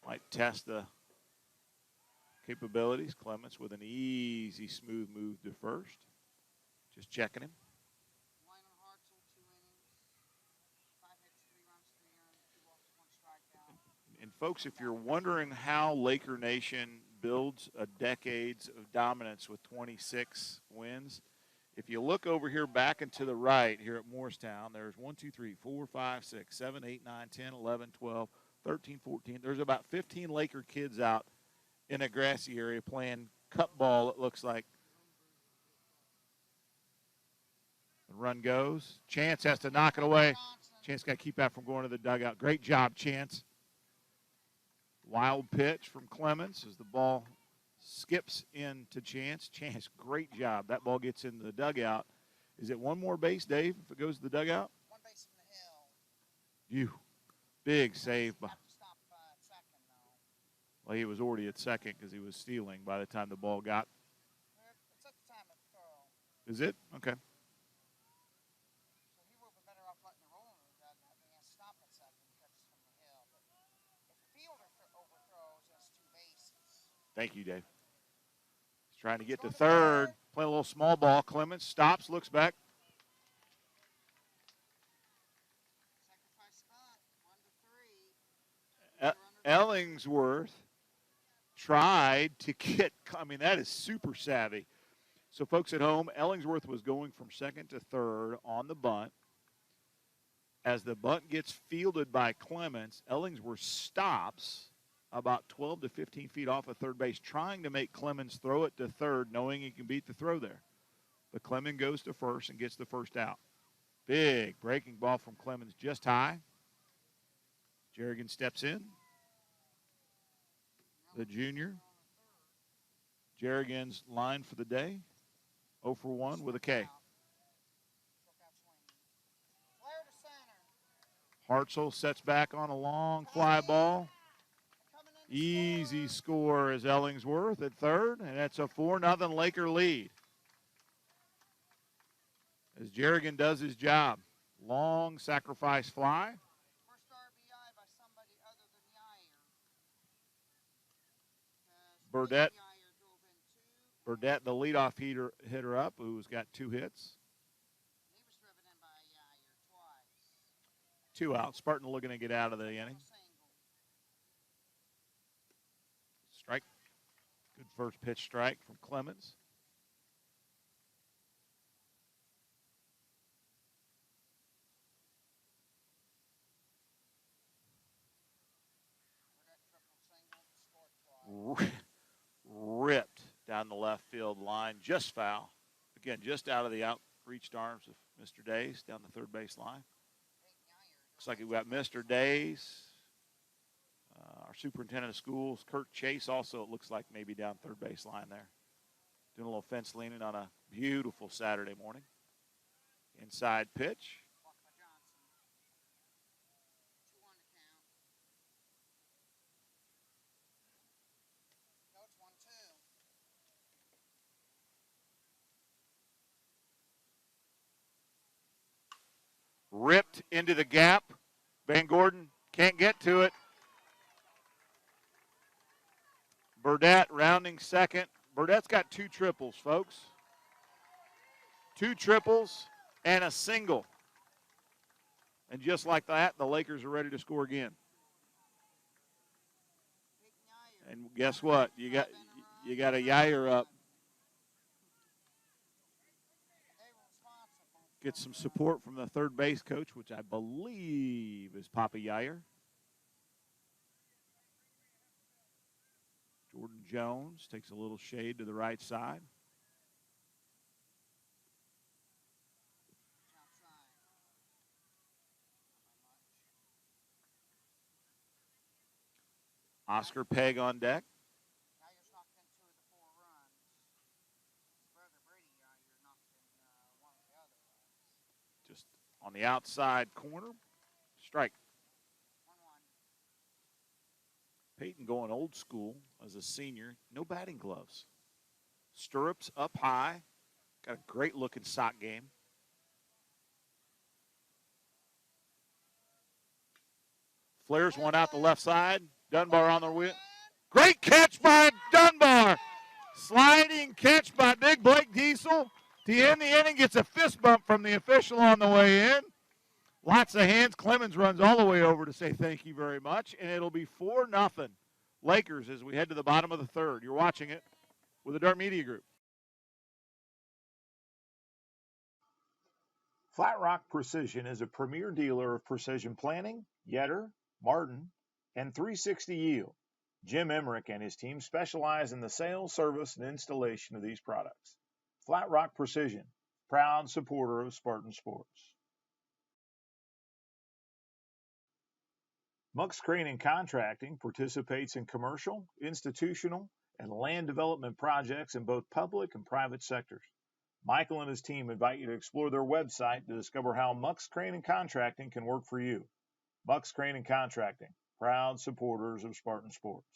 Might test the capabilities. Clements with an easy, smooth move to first. Just checking him. Lyman Hartzell, 2 innings. 5 hits, 3 runs, 3 earned, 2 walks, 1 strikeout. And folks, if you're wondering how Laker Nation builds a decades of dominance with 26 wins, if you look over here back and to the right here at Morristown, there's 1, 2, 3, 4, 5, 6, 7, 8, 9, 10, 11, 12, 13, 14. There's about 15 Laker kids out in a grassy area playing cup ball, it looks like. The run goes. Chance has to knock it away. Chance got to keep that from going to the dugout. Great job, Chance. Wild pitch from Clemens as the ball skips into Chance. Chance, great job. That ball gets into the dugout. Is it one more base, Dave, if it goes to the dugout? One base from the hill. Big save. Have to stop at second, though. Well, he was already at second because he was stealing by the time the ball got. It's at the time of throw. Is it? Okay. So he would be better off letting it roll in the dugout than he has to stop at second and catches from the hill. But if the fielder overthrows, that's two bases. Thank you, Dave. He's trying to get to third. Play a little small ball. Clemens stops, looks back. Sacrifice spot, 1-3. Ellingsworth tried to get, that is super savvy. So, folks at home, Ellingsworth was going from second to third on the bunt. As the bunt gets fielded by Clemens, Ellingsworth stops about 12 to 15 feet off of third base, trying to make Clemens throw it to third, knowing he can beat the throw there. But Clemens goes to first and gets the first out. Big breaking ball from Clemens, just high. Jerrigan steps in. The junior. Jerrigan's line for the day, 0 for 1 with a K. Hartzell sets back on a long fly ball. Easy score is Ellingsworth at third, and that's a 4-0 Laker lead. As Jerrigan does his job. Long sacrifice fly. First RBI by somebody other than Yair. Burdette, the leadoff hitter up, who's got 2 hits. He was driven in by Yair twice. 2 out. Spartan looking to get out of the inning. Strike. Good first pitch strike from Clemens. Ripped down the left field line, just foul. Again, just out of the outreached arms of Mr. Days down the third base line. Looks like we've got Mr. Days, our superintendent of schools, Kurt Chase, also it looks like maybe down third base line there. Doing a little fence leaning on a beautiful Saturday morning. Inside pitch. Ripped into the gap. Van Gordon can't get to it. Burdette rounding second. Burdette's got 2 triples, folks. 2 triples and a single. And just like that, the Lakers are ready to score again. And guess what? You got a Yair up. Get some support from the third base coach, which I believe is Papa Yair. Jordan Jones takes a little shade to the right side. Oscar Pegg on deck. Just on the outside corner. Strike. Peyton going old school as a senior. No batting gloves. Stirrups up high. Got a great looking sock game. Flares one out the left side. Dunbar on the wheel. Great catch by Dunbar. Sliding catch by Big Blake Diesel. To end the inning, gets a fist bump from the official on the way in. Lots of hands. Clemens runs all the way over to say thank you very much. And it'll be 4-0 Lakers as we head to the bottom of the third. You're watching it with the Dart Media Group. Flat Rock Precision is a premier dealer of precision planting, Yetter, Martin, and 360 Yield. Jim Emmerich and his team specialize in the sale, service, and installation of these products. Flat Rock Precision, proud supporter of Spartan sports. Mux Crane and Contracting participates in commercial, institutional, and land development projects in both public and private sectors. Michael and his team invite you to explore their website to discover how Mux Crane and Contracting can work for you. Mux Crane and Contracting, proud supporters of Spartan sports.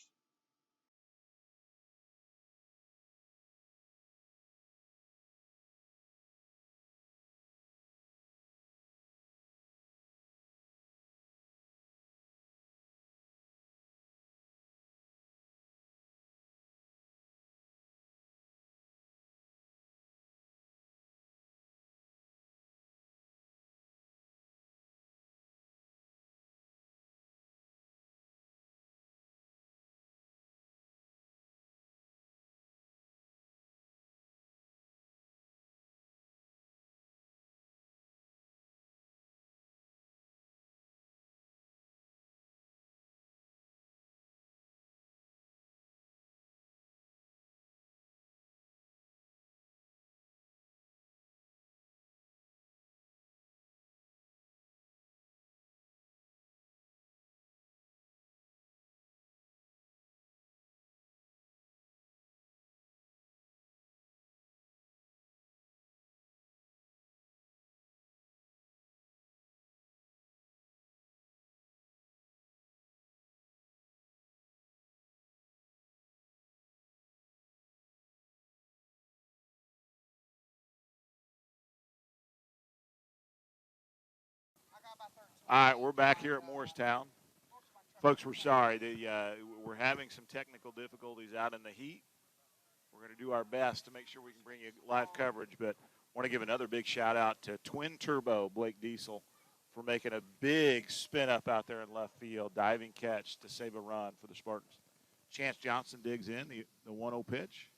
All right, we're back here at Morristown. Folks, we're sorry. We're having some technical difficulties out in the heat. We're going to do our best to make sure we can bring you live coverage, but I want to give another big shout-out to Twin Turbo Blake Diesel for making a big spin-up out there in left field, diving catch to save a run for the Spartans. Chance Johnson digs in, the 1-0 pitch.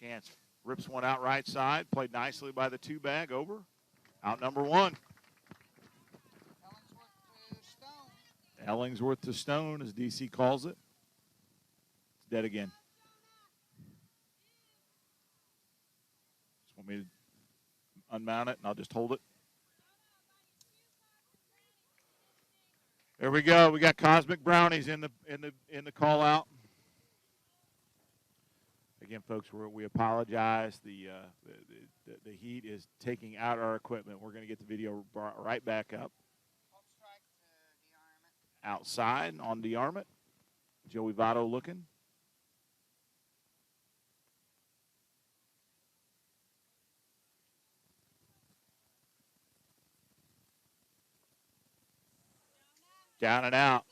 Chance rips one out right side, played nicely by the two-bag, over. Out number one. Ellingsworth to Stone, as DC calls it. It's dead again. Just want me to unmount it, and I'll just hold it. There we go. We got Cosmic Brownies in the call out. Again, folks, we apologize. The heat is taking out our equipment. We're going to get the video right back up. Outside on DeArmond. Joey Votto looking. Down and out.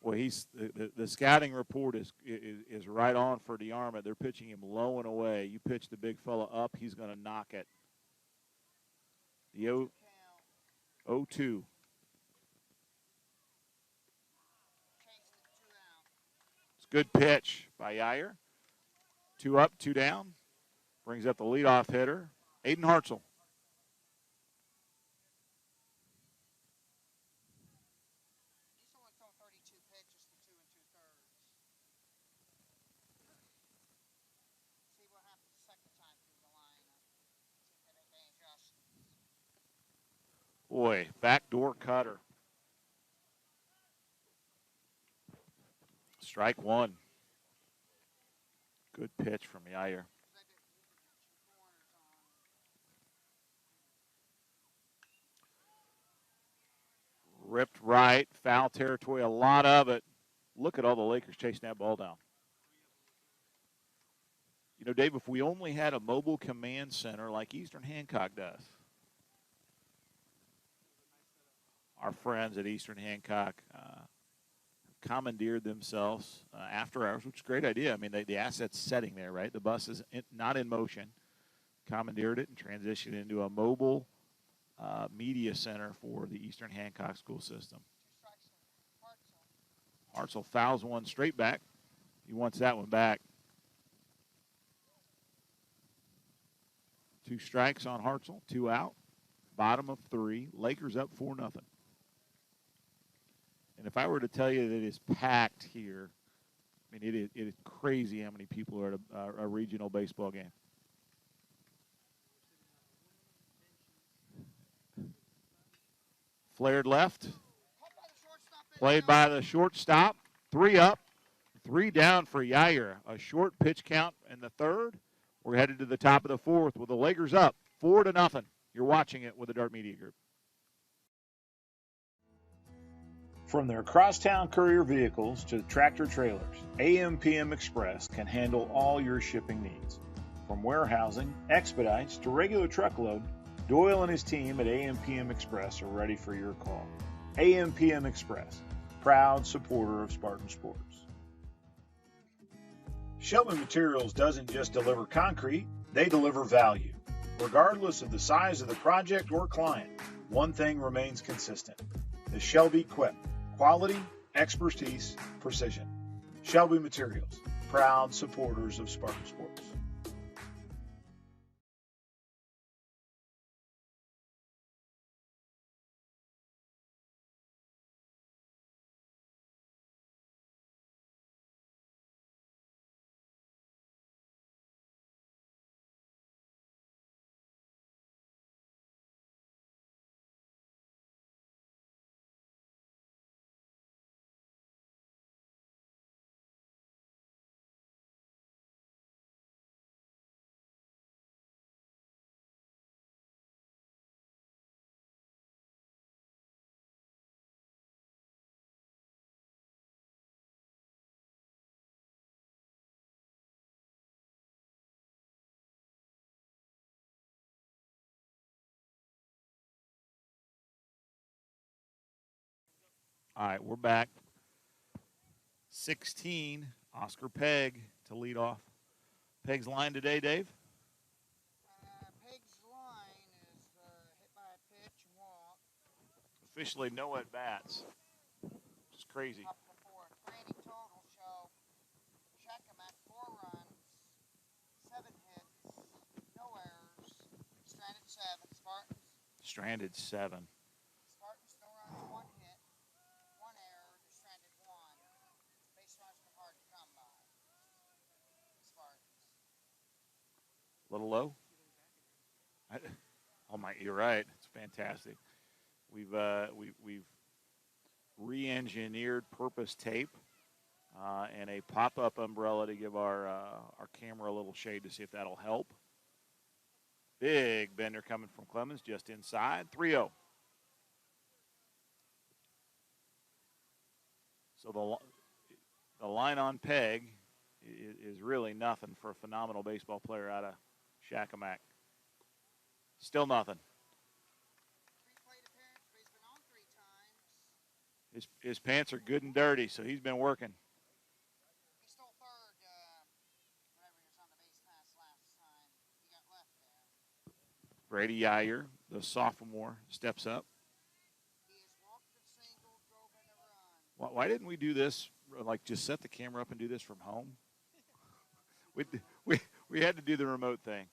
Well, the scouting report is right on for DeArmond. They're pitching him low and away. You pitch the big fella up, he's going to knock it. The 0-2. It's a good pitch by Yair. 2 up, 2 down. Brings up the leadoff hitter, Aiden Hartzell. Boy, backdoor cutter. Strike one. Good pitch from Yair. Ripped right, foul territory, a lot of it. Look at all the Lakers chasing that ball down. You know, Dave, if we only had a mobile command center like Eastern Hancock does. Our friends at Eastern Hancock commandeered themselves after hours, which is a great idea. I mean, the asset's setting there, right? The bus is not in motion. Commandeered it and transitioned into a mobile media center for the Eastern Hancock school system. Hartzell fouls one straight back. He wants that one back. 2 strikes on Hartzell, 2 out. Bottom of 3. Lakers up 4-0. And if I were to tell you that it's packed here, I mean, it is crazy how many people are at a regional baseball game. Flared left, played by the shortstop. 3 up, 3 down for Yair. A short pitch count in the third. We're headed to the top of the fourth with the Lakers up 4-0. You're watching it with the Dart Media Group. From their crosstown courier vehicles to tractor trailers, AM/PM Express can handle all your shipping needs. From warehousing, expedites, to regular truckload, Doyle and his team at AM/PM Express are ready for your call. AM/PM Express, proud supporter of Spartan sports. Shelby Materials doesn't just deliver concrete, they deliver value. Regardless of the size of the project or client, one thing remains consistent: the Shelby Quip. Quality, expertise, precision. Shelby Materials, proud supporters of Spartan sports. All right, we're back. 16, Oscar Pegg to lead off. Pegg's line today, Dave? Peg's line is hit by a pitch and walk. Officially no at-bats. It's crazy. Up to 4. Training total show Shakamak 4 runs, 7 hits, no errors, stranded 7. Spartans. Stranded 7. Spartans no runs, 1 hit, 1 error, stranded 1. Base runs been hard to come by. Spartans. A little low? Oh my, you're right. It's fantastic. We've re-engineered purpose tape and a pop-up umbrella to give our camera a little shade to see if that'll help. Big bender coming from Clemens, just inside. 3-0. So the line on Peg is really nothing for a phenomenal baseball player out of Shakamak. Still nothing. 3 plate appearances, but he's been on 3 times. His pants are good and dirty, so he's been working. He stole third whenever he was on the base pass last time. He got left there. Brady Yair, the sophomore, steps up. He has walked and singled, drove in a run. Why didn't we do this, like just set the camera up and do this from home? We had to do the remote thing.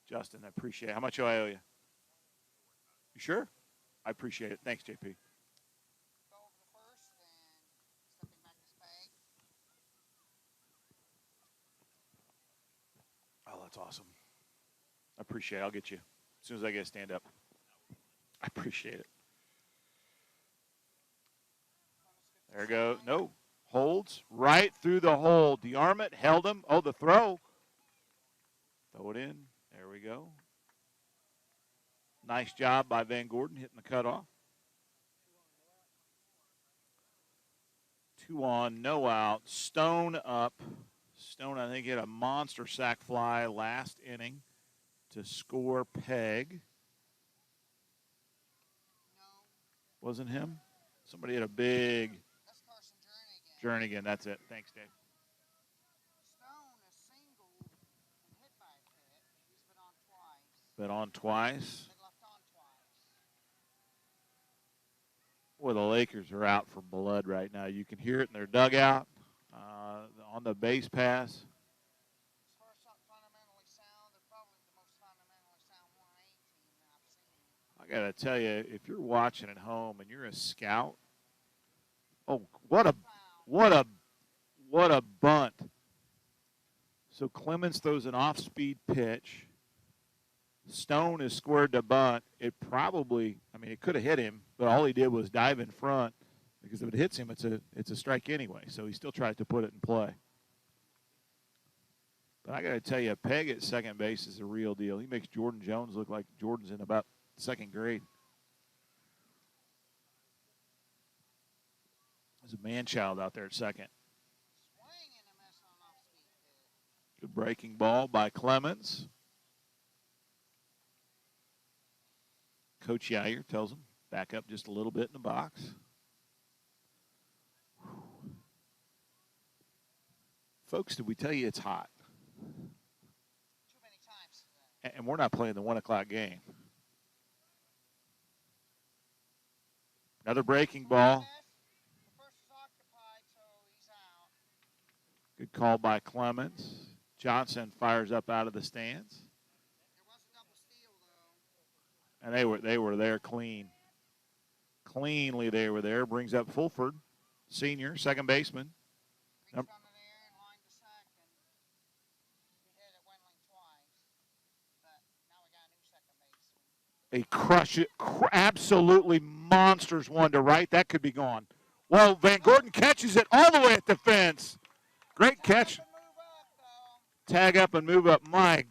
Justin, I appreciate it. How much do I owe you? You sure? I appreciate it. Thanks, JP. Go over the first and stepping back is Peg. Oh, that's awesome. I appreciate it. I'll get you as soon as I get a stand up. I appreciate it. There we go. No. Holds right through the hole. DeArmond held him. Oh, the throw. Throw it in. There we go. Nice job by Van Gordon hitting the cutoff. 2 on, no out. Stone up. Stone, I think, hit a monster sac fly last inning to score Peg. No. Wasn't him? Somebody hit a big That's Carson Jernigan. Jernigan. That's it. Thanks, Dave. Stone is singled and hit by a pitch. He's been on twice. Been on twice. Been left on twice. Boy, the Lakers are out for blood right now. You can hear it in their dugout on the base pass. As far as fundamentally sound, they're probably the most fundamentally sound 1A team that I've seen. I got to tell you, if you're watching at home and you're a scout, oh, what a bunt. So Clemens throws an off-speed pitch. Stone is squared to bunt. It probably, I mean, it could have hit him, but all he did was dive in front because if it hits him, it's a strike anyway. So he still tries to put it in play. But I got to tell you, Peg at second base is a real deal. He makes Jordan Jones look like Jordan's in about second grade. There's a man-child out there at second. Good breaking ball by Clemens. Coach Yair tells him, back up just a little bit in the box. Folks, did we tell you it's hot? Too many times today. And we're not playing the 1 o'clock game. Another breaking ball. The first is occupied, so he's out. Good call by Clemens. Johnson fires up out of the stands. There was a double steal, though. And they were there clean. Cleanly they were there. Brings up Fulford, senior, second baseman. Reached on the air and lined to second. He hit it Wendling twice. But now we got a new second baseman. Absolutely monsters one to right. That could be gone. Well, Van Gordon catches it all the way at the fence. Great catch. Tag up and move up. My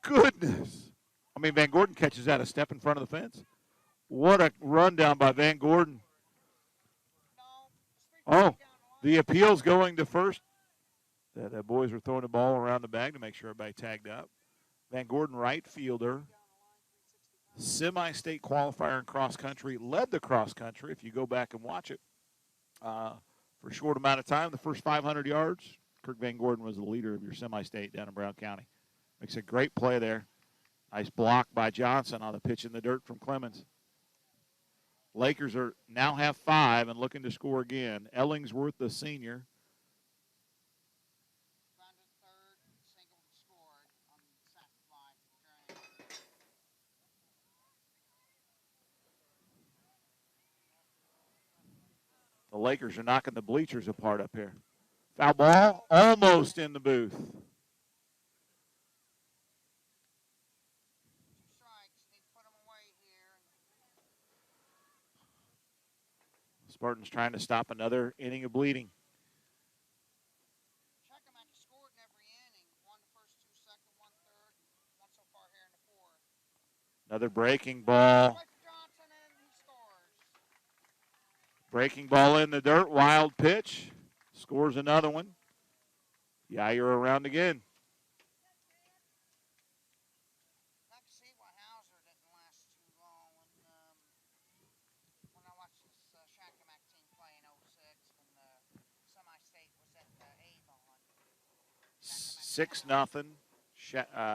goodness. I mean, Van Gordon catches that a step in front of the fence. What a rundown by Van Gordon. Oh, the appeal's going to first. The boys were throwing the ball around the bag to make sure everybody tagged up. Van Gordon, right fielder, semi-state qualifier in cross country, led the cross country. If you go back and watch it for a short amount of time, the first 500 yards, Kirk Van Gordon was the leader of your semi-state down in Brown County. Makes a great play there. Nice block by Johnson on the pitch in the dirt from Clemens. Lakers now have 5 and looking to score again. Ellingsworth, the senior. Grounded third, single scored on the sack fly for the drain. The Lakers are knocking the bleachers apart up here. Foul ball, almost in the booth. 2 strikes, need to put them away here. Spartans trying to stop another inning of bleeding. Shakamak has scored in every inning. 1 the first, 2 second, 1 third, 1 so far here in the 4th. Another breaking ball. Away for Johnson, and he scores. Breaking ball in the dirt, wild pitch. Scores another one. Yair around again. I can see why Hauser didn't last too long when I watched this Shakamak team play in 06 when the semi-state was at Avon. 6-0.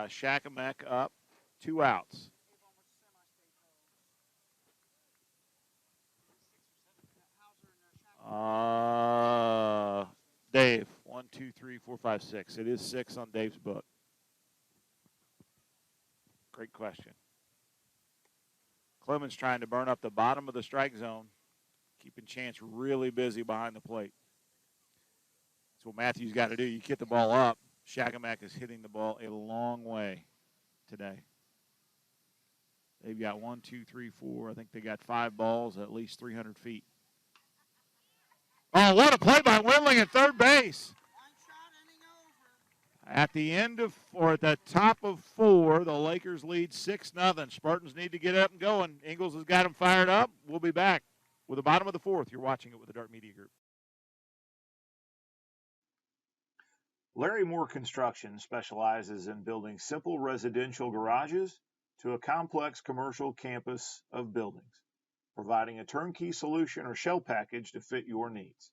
Shakamak up. 2 outs. Avon was semi-state Hauser and Shakamak. Dave. 1, 2, 3, 4, 5, 6. It is 6 on Dave's book. Great question. Clemens trying to burn up the bottom of the strike zone, keeping Chance really busy behind the plate. That's what Matthews got to do. You get the ball up. Shakamak is hitting the ball a long way today. They've got 1, 2, 3, 4. I think they got 5 balls at least 300 feet. Oh, what a play by Wendling at third base. At the end of, or at the top of 4, the Lakers lead 6-0. Spartans need to get up and going. Ingles has got them fired up. We'll be back with the bottom of the 4th. You're watching it with the Dart Media Group. Larry Moore Construction specializes in building simple residential garages to a complex commercial campus of buildings, providing a turnkey solution or shell package to fit your needs.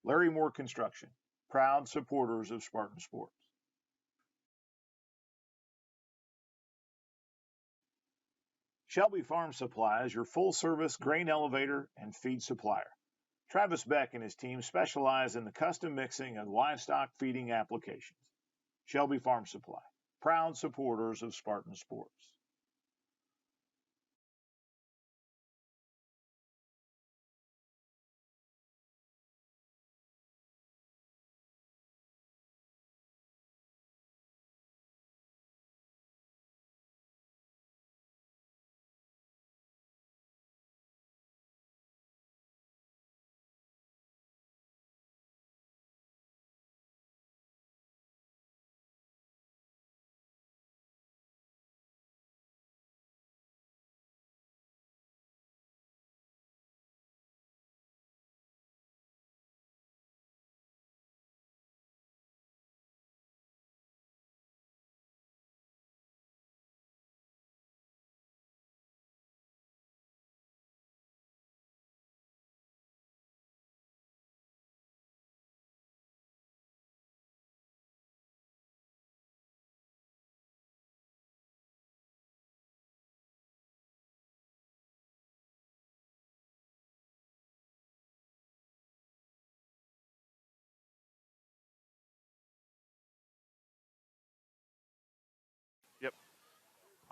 Larry Moore Construction, proud supporters of Spartan Sports. Shelby Farm Supply is your full-service grain elevator and feed supplier. Travis Beck and his team specialize in the custom mixing of livestock feeding applications. Shelby Farm Supply, proud supporters of Spartan Sports.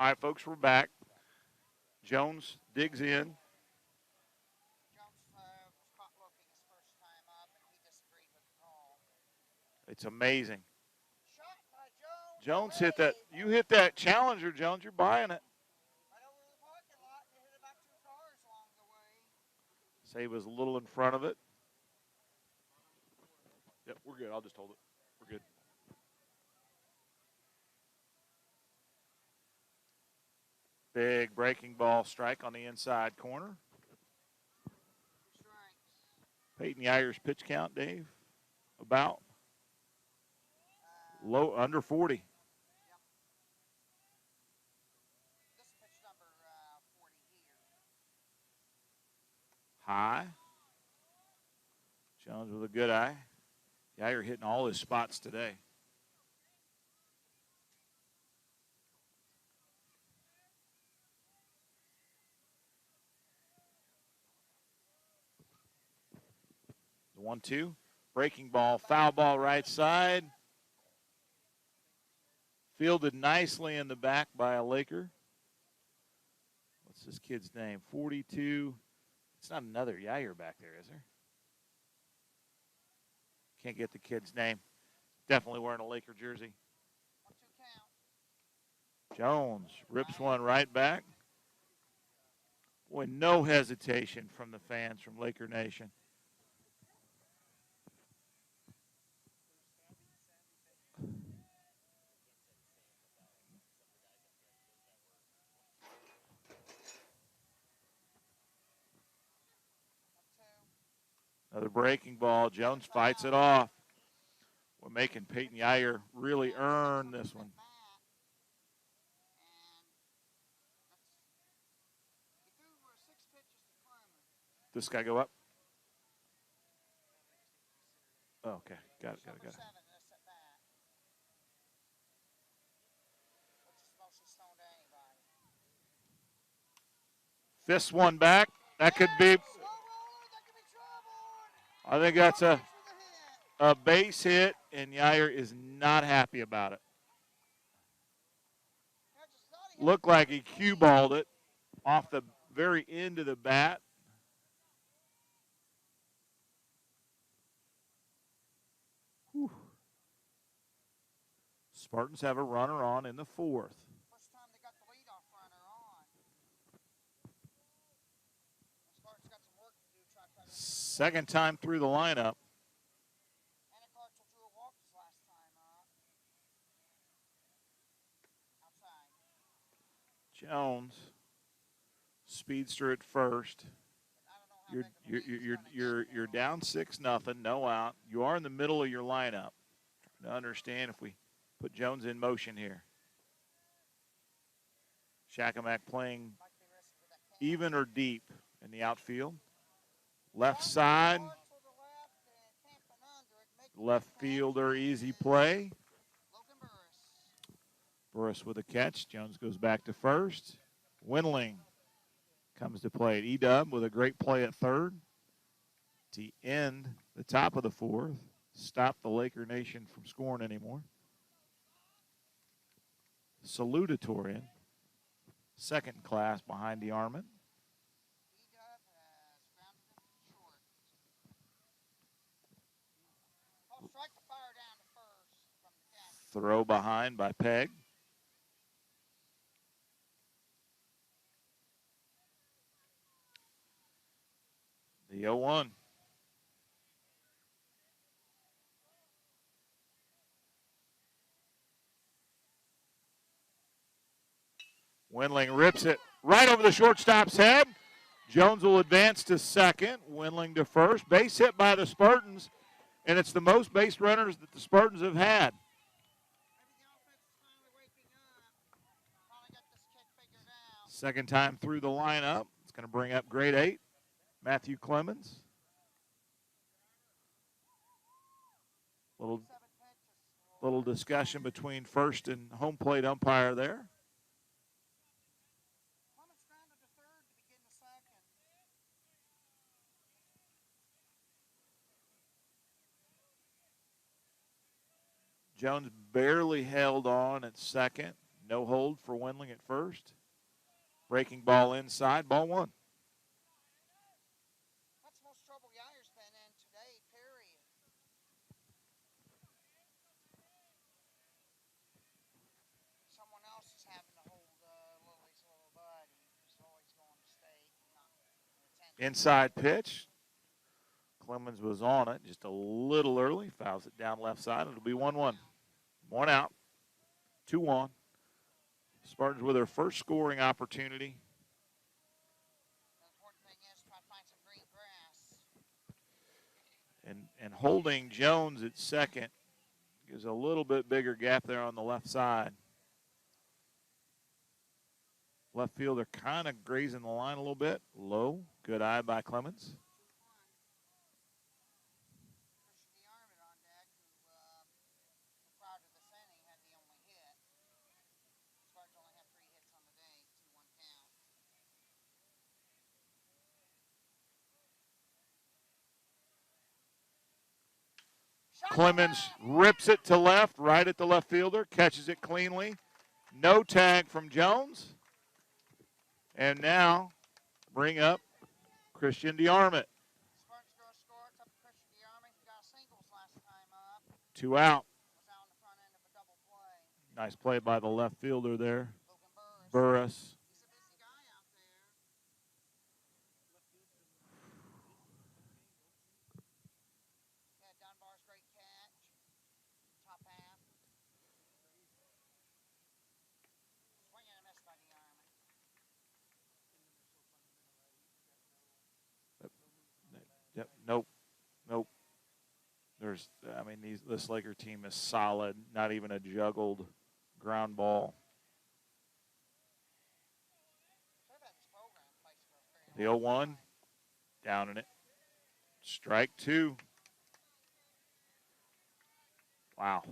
All right, folks, we're back. Jones digs in. Jones was caught looking his first time up, and he disagreed with the call. It's amazing. Shot by Jones. Jones hit that. You hit that Challenger, Jones. You're buying it. Right over the parking lot, and hit about 2 cars along the way. Say was a little in front of it. Yep, we're good. I'll just hold it. We're good. Big breaking ball strike on the inside corner. Strikes. Peyton Yeyer's pitch count, Dave, about low under 40. Yep. This is pitch number 40 here. High. Jones with a good eye. Yeyer hitting all his spots today. The 1-2. Breaking ball, foul ball right side. Fielded nicely in the back by a Laker. What's this kid's name? 42. It's not another Yeyer back there, is there? Can't get the kid's name. Definitely wearing a Laker jersey. 1-2 count. Jones rips one right back. Boy, no hesitation from the fans from Laker Nation. Another breaking ball. Jones fights it off. We're making Peyton Yeyer really earn this one. This guy go up? Oh, okay. Got it. Fist one back. That could be. I think that's a base hit, and Yeyer is not happy about it. Looked like he cue balled it off the very end of the bat. Whew. Spartans have a runner on in the fourth. First time they got the leadoff runner on. Spartans got some work to do. Second time through the lineup. Drew a walk his last time up. Outside. Jones, speedster at first. You're down 6-0, no out. You are in the middle of your lineup. Trying to understand if we put Jones in motion here. Shakamak playing even or deep in the outfield. Left side. Left fielder, easy play. Burris with a catch. Jones goes back to first. Windling comes to play at E-Dub with a great play at third to end the top of the fourth. Stop the Laker Nation from scoring anymore. Salutatorian, second class behind the Armament. Throw behind by Peg. The 0-1. Windling rips it right over the shortstop's head. Jones will advance to second. Windling to first. Base hit by the Spartans, and it's the most base runners that the Spartans have had. Second time through the lineup. It's going to bring up grade 8, Matthew Clemens. Little discussion between first and home plate umpire there. Jones barely held on at second. No hold for Wendling at first. Breaking ball inside, ball one. That's the most trouble Yeyer's been in today, period. Someone else is having to hold Lily's little buddy, who's always going to state. Inside pitch. Clemens was on it just a little early. Fouls it down left side. It'll be 1-1. One out. 2-1. Spartans with their first scoring opportunity. The important thing is try to find some green grass. And holding Jones at second gives a little bit bigger gap there on the left side. Left fielder kind of grazing the line a little bit. Low. Good eye by Clemens. Clemens rips it to left, right at the left fielder, catches it cleanly. No tag from Jones. And now bring up Christian DeArmond. Two out. Nice play by the left fielder there. Burris. Yep. Nope. This Laker team is solid. Not even a juggled ground ball. The 0-1. Down in it. Strike two. Wow.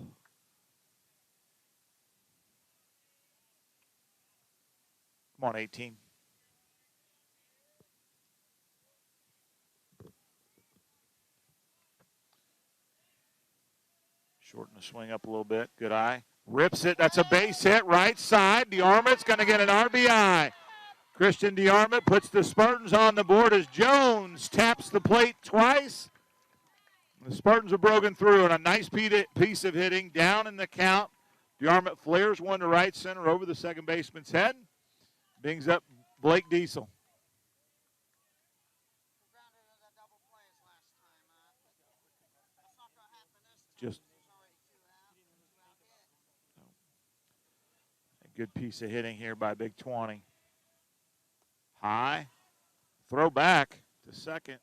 Come on, 18. Shorten the swing up a little bit. Good eye. Rips it. That's a base hit. Right side. DeArmond's going to get an RBI. Christian DeArmond puts the Spartans on the board as Jones taps the plate twice. The Spartans are broken through on a nice piece of hitting down in the count. DeArmond flares one to right center over the second baseman's head. Brings up Blake Diesel. Just a good piece of hitting here by Big 20. High. Throw back to second.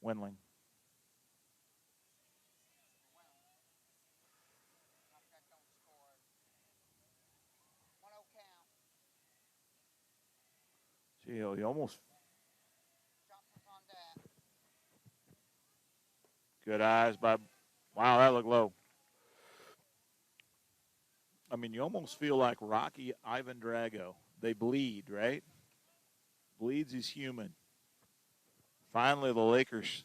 Wendling. Gee, he almost. Good eyes by. Wow, that looked low. I mean, you almost feel like Rocky Ivan Drago. They bleed, right? Bleeds is human. Finally, the Lakers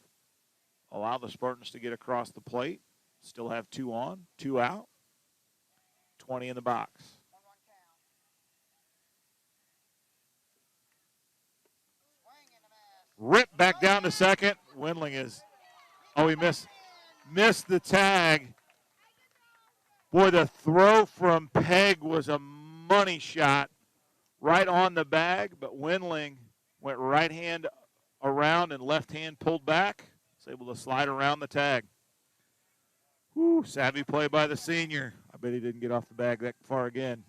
allow the Spartans to get across the plate. Still have 2 on, 2 out. 20 in the box. Rip back down to second. Wendling is. Oh, he missed the tag. Boy, the throw from Pegg was a money shot right on the bag, but Wendling went right hand around and left hand pulled back. Was able to slide around the tag. Woo, savvy play by the senior. I bet he didn't get off the bag that far again.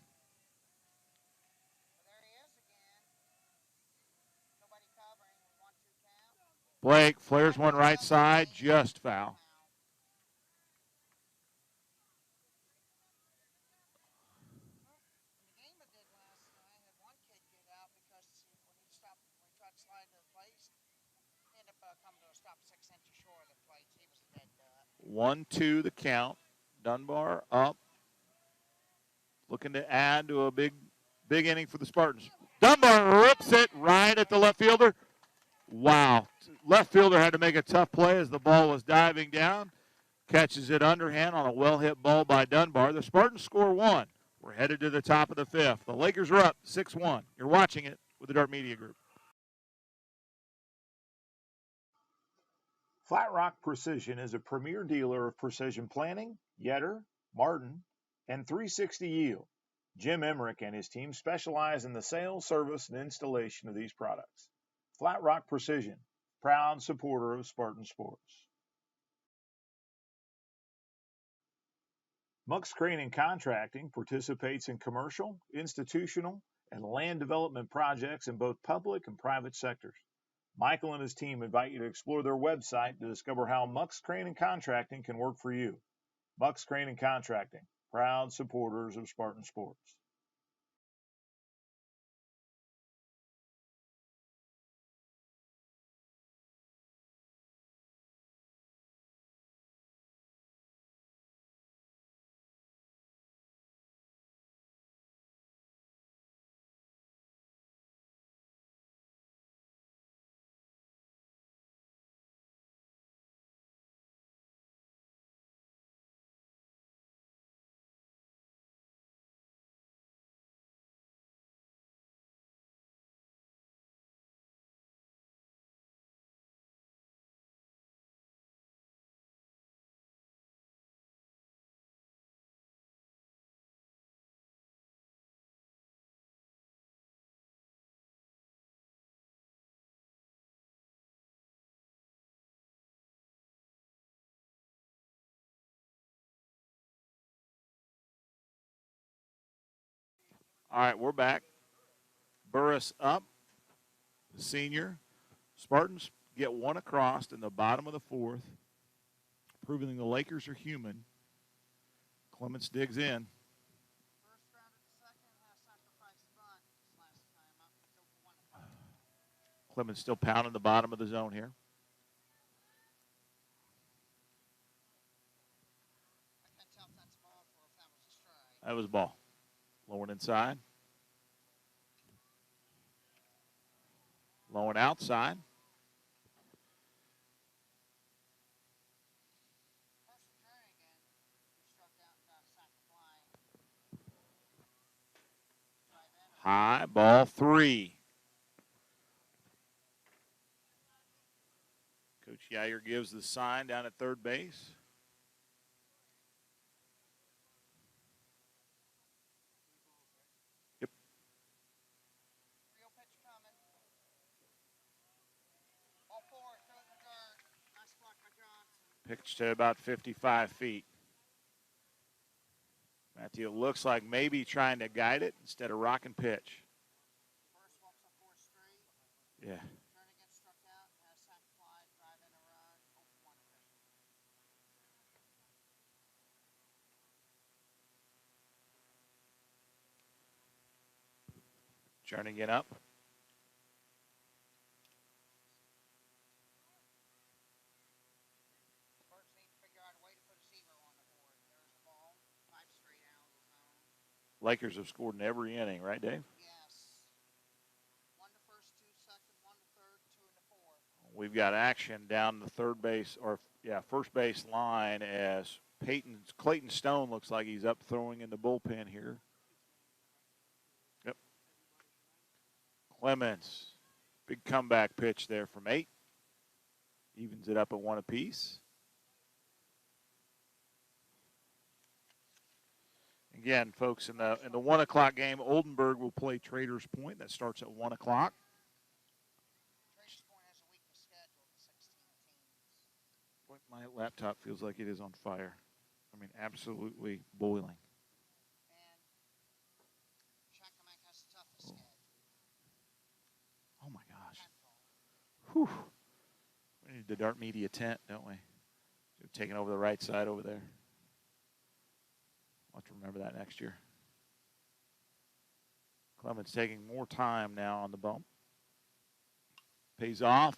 Blake flares one right side, just foul. One, two, the count. Dunbar up. Looking to add to a big inning for the Spartans. Dunbar rips it right at the left fielder. Wow. Left fielder had to make a tough play as the ball was diving down. Catches it underhand on a well-hit ball by Dunbar. The Spartans score 1. We're headed to the top of the 5th. The Lakers are up 6-1. You're watching it with the Dart Media Group. Flat Rock Precision is a premier dealer of precision planting, Yetter, Martin, and 360 Yield. Jim Emmerich and his team specialize in the sale, service, and installation of these products. Flat Rock Precision, proud supporter of Spartan sports. Muck's Crane and Contracting participates in commercial, institutional, and land development projects in both public and private sectors. Michael and his team invite you to explore their website to discover how Muck's Crane and Contracting can work for you. Muck's Crane and Contracting, proud supporters of Spartan sports. All right, we're back. Burris up, the senior. Spartans get one across in the bottom of the 4th, proving the Lakers are human. Clements digs in. First round of the second, has sacrificed bunt this last time up. It's over 1 to 5. Clements still pounding the bottom of the zone here. I can't tell if that's a ball or if that was a strike. That was a ball. Lowing inside. Lowing outside. First return again. He struck out and got a sack fly. Drive in. High, ball 3. Coach Yager gives the sign down at third base. Yep. Real pitch coming. Ball 4, throw it in the dirt. Nice block by Johnson. Pitch to about 55 feet. Matthew looks like maybe trying to guide it instead of rock and pitch. First walks up 4 straight. Yeah. Turn again, struck out, has sack fly, drive in a run, 0 for 1 official. Jernigan up. Birds need to figure out a way to put a zero on the board. There's the ball, 5 straight out of the zone. Lakers have scored in every inning, right, Dave? Yes. 1 to first, 2 second, 1 to third, 2 in the 4th. We've got action down the third base, or first base line as Clayton Stone looks like he's up throwing in the bullpen here. Yep. Clements, big comeback pitch there from 8. Evens it up at 1 apiece. Again, folks, in the 1 o'clock game, Oldenburg will play Traders Point. That starts at 1 o'clock. Traders Point has a weakness schedule, the 16 teams. Boy, my laptop feels like it is on fire. I mean, absolutely boiling. And Shakamak has the toughest schedule. Oh, my gosh. Whew. We need the Dart Media tent, don't we? Taking over the right side over there. I'll have to remember that next year. Clements taking more time now on the bump. Pays off.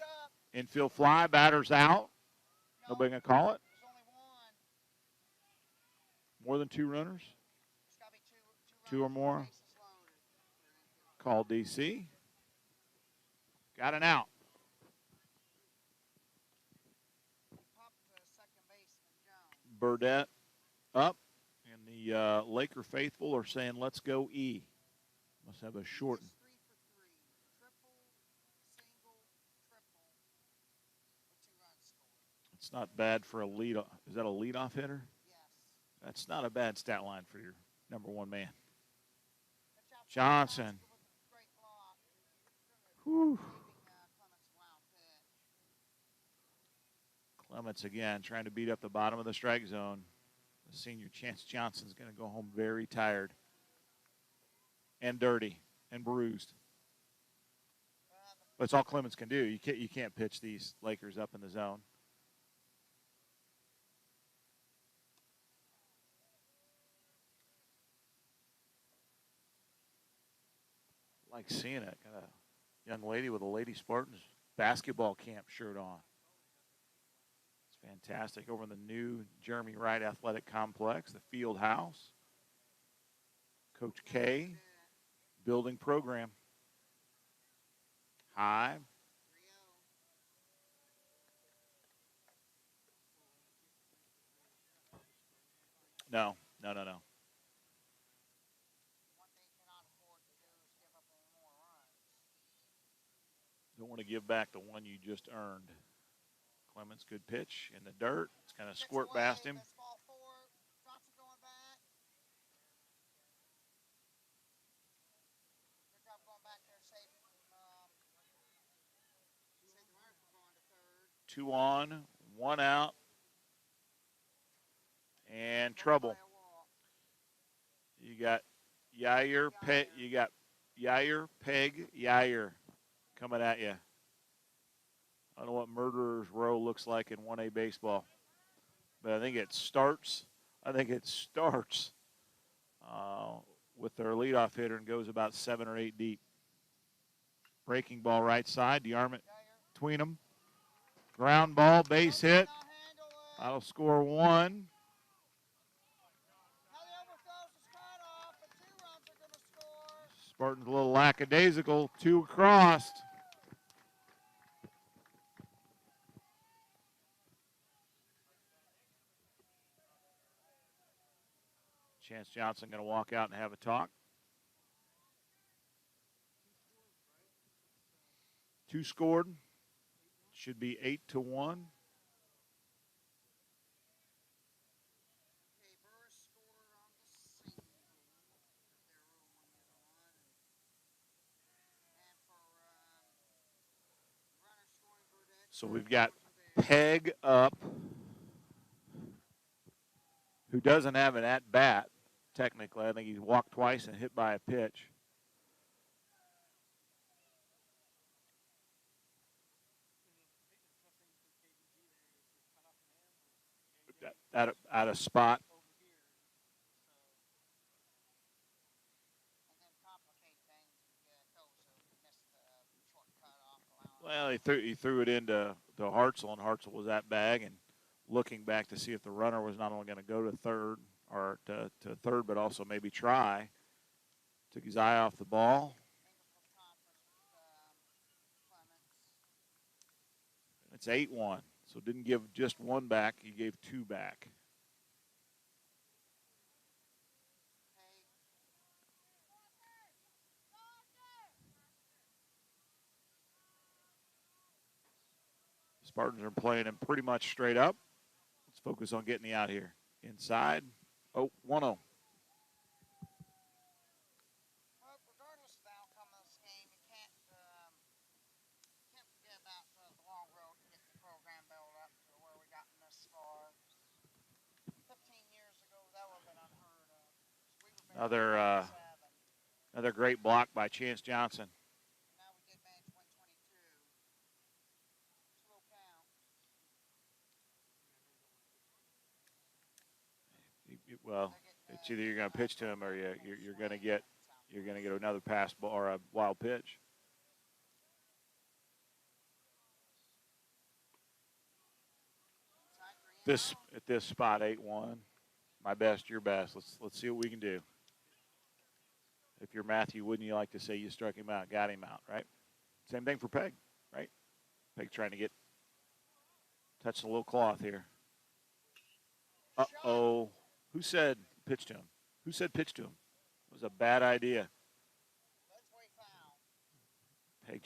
Infield fly, batter's out. Nobody gonna call it? There's only 1. More than 2 runners? There's got to be 2 2 or more? bases loaded. Call DC. Got an out. Pop to second baseman Burdette up, and the Laker faithful are saying, let's go E. Must have a short. 3 for 3. Triple, single, triple, with 2 runs scored. It's not bad for a lead. Is that a leadoff hitter? Yes. That's not a bad stat line for your number one man. Johnson. Johnson. With a great block. Whew. Clements wild pitch. Clements again trying to beat up the bottom of the strike zone. The senior Chance Johnson's going to go home very tired and dirty and bruised. That's all Clements can do. You can't pitch these Lakers up in the zone. I like seeing it. Got a young lady with a Lady Spartans basketball camp shirt on. It's fantastic. Over in the new Jeremy Wright Athletic Complex, the Field House. Coach K building program. High. 3-0. No. One thing you cannot afford to do is give up any more runs. Don't want to give back the one you just earned. Clements, good pitch in the dirt. It's going to squirt past him. Best ball 4. Johnson going back. Good job going back there, save the runners from going to third. 2 on, 1 out, and trouble. You got Yair Peg coming at you. I don't know what Murderer's Row looks like in 1A baseball, but I think it starts with their leadoff hitter and goes about 7 or 8 deep. Breaking ball right side, DeArmond between them. Ground ball, base hit. That'll score 1. Spartans a little lackadaisical. 2 across. Chance Johnson going to walk out and have a talk. 2 scored. Should be 8-1. Okay, Burris scored on the single. Their rule on the other one. And for runner scoring Burdette. So we've got Peg up, who doesn't have an at-bat, technically. I think he's walked twice and hit by a pitch. Out of spot. And then complicate things and get Koza missed the short cut off. Well, he threw it into Hartzell, and Hartzell was at bag and looking back to see if the runner was not only going to go to third or to third, but also maybe try. Took his eye off the ball. It's 8-1, so didn't give just 1 back. He gave 2 back. Spartans are playing him pretty much straight up. Let's focus on getting the out here. Inside. Oh, 1-0. Well, regardless of the outcome of this game, you can't forget about the long road to get the program built up to where we gotten this far. 15 years ago, that would have been unheard of. We were Another great block by Chance Johnson. Now we did manage 122. 2-0 count. Well, it's either you're going to pitch to him or you're going to get another pass ball or a wild pitch. At this spot, 8-1. My best, your best. Let's see what we can do. If you're Matthew, wouldn't you like to say you struck him out, got him out, right? Same thing for Peg, right? Peg trying to touch the little cloth here. Uh-oh. Who said pitch to him? Who said pitch to him? It was a bad idea. Peg,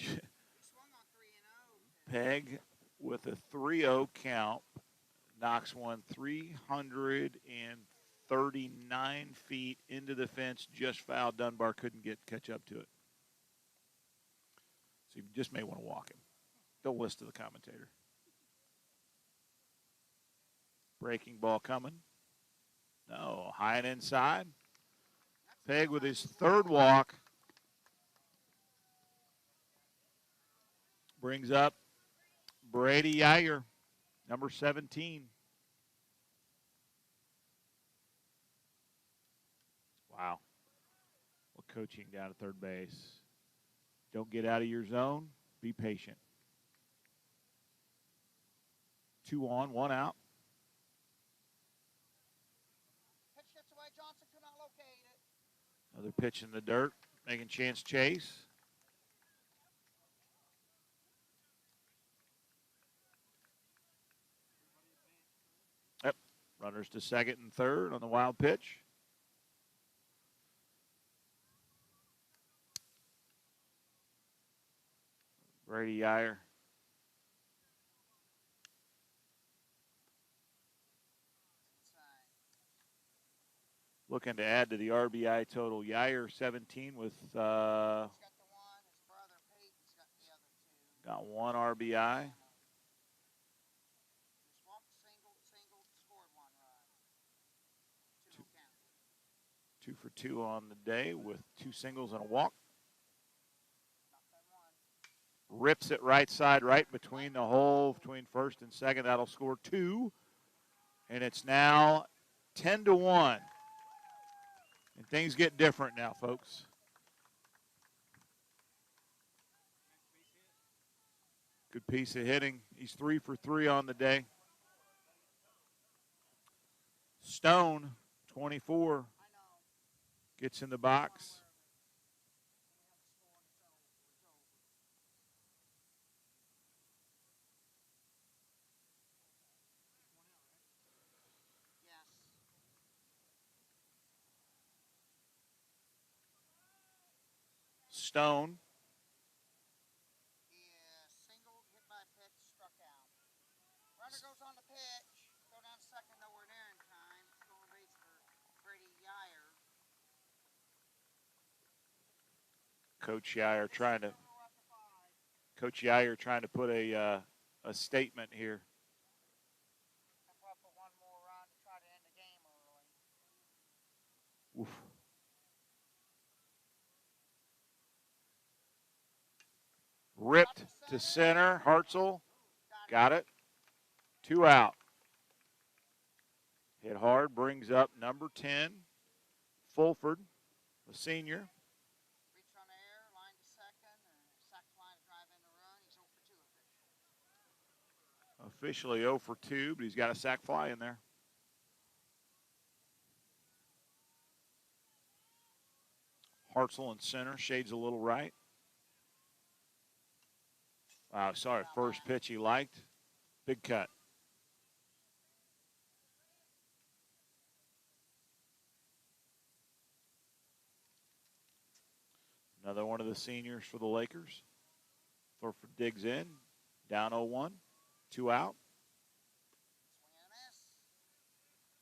Peg with a 3-0 count knocks one 339 feet into the fence, just fouled. Dunbar couldn't catch up to it. So you just may want to walk him. Don't listen to the commentator. Breaking ball coming. No, high and inside. Peg with his third walk brings up Brady Yeager, number 17. Wow. Well, coaching down at third base. Don't get out of your zone. Be patient. 2 on, 1 out. Pitch gets away. Johnson could not locate it. Another pitch in the dirt, making chance chase. Yep. Runners to second and third on the wild pitch. Brady Yeager. Looking to add to the RBI total. Yeager 17 with He's got the one. His brother Peyton's got the other 2. got 1 RBI. Just walked, singled, scored 1 run. 2 count. 2 for 2 on the day with 2 singles and a walk. Rips it right side, right between the hole, between first and second. That'll score 2. And it's now 10-1. And things get different now, folks. Good piece of hitting. He's 3 for 3 on the day. Stone, 24, gets in the box. Stone. He singled, hit by a pitch, struck out. Runner goes on the pitch. Go down second, nowhere near in time. Stolen base for Brady Yeager. Coach Yeager trying to put a statement here. Up for 1 more run to try to end the game early. Oof. Ripped to center. Hartzell got it. 2 out. Hit hard, brings up number 10, Fulford, the senior. Reach on air, line to second, sack fly to drive in the run. He's 0 for 2 Officially 0 for 2, but he's got a sack fly in there. Hartzell in center, shades a little right. Wow, sorry, first pitch he liked. Big cut. Another one of the seniors for the Lakers. Thorford digs in, down 0-1, 2 out.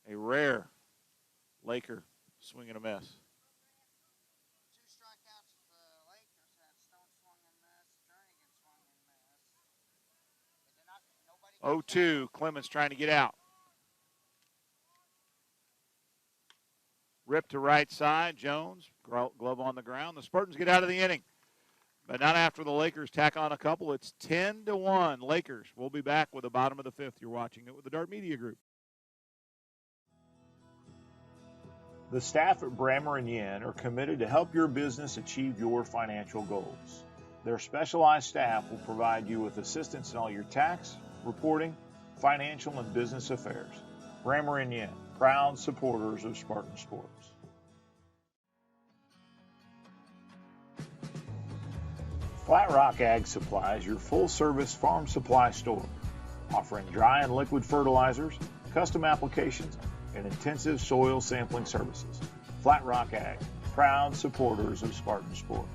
A rare Laker swing and a miss. 2 strikeouts for the Lakers. Had Stone swung and missed. Jernigan swung and missed. 0-2, Clemens trying to get out. Rip to right side, Jones, glove on the ground. The Spartans get out of the inning, but not after the Lakers tack on a couple. It's 10-1 Lakers. We'll be back with the bottom of the 5th. You're watching it with the Dart Media Group. The staff at Brammer & Yen are committed to help your business achieve your financial goals. Their specialized staff will provide you with assistance in all your tax, reporting, financial, and business affairs. Brammer & Yen, proud supporters of Spartan Sports. Flat Rock Ag Supply is your full-service farm supply store, offering dry and liquid fertilizers, custom applications, and intensive soil sampling services. Flat Rock Ag, proud supporters of Spartan sports.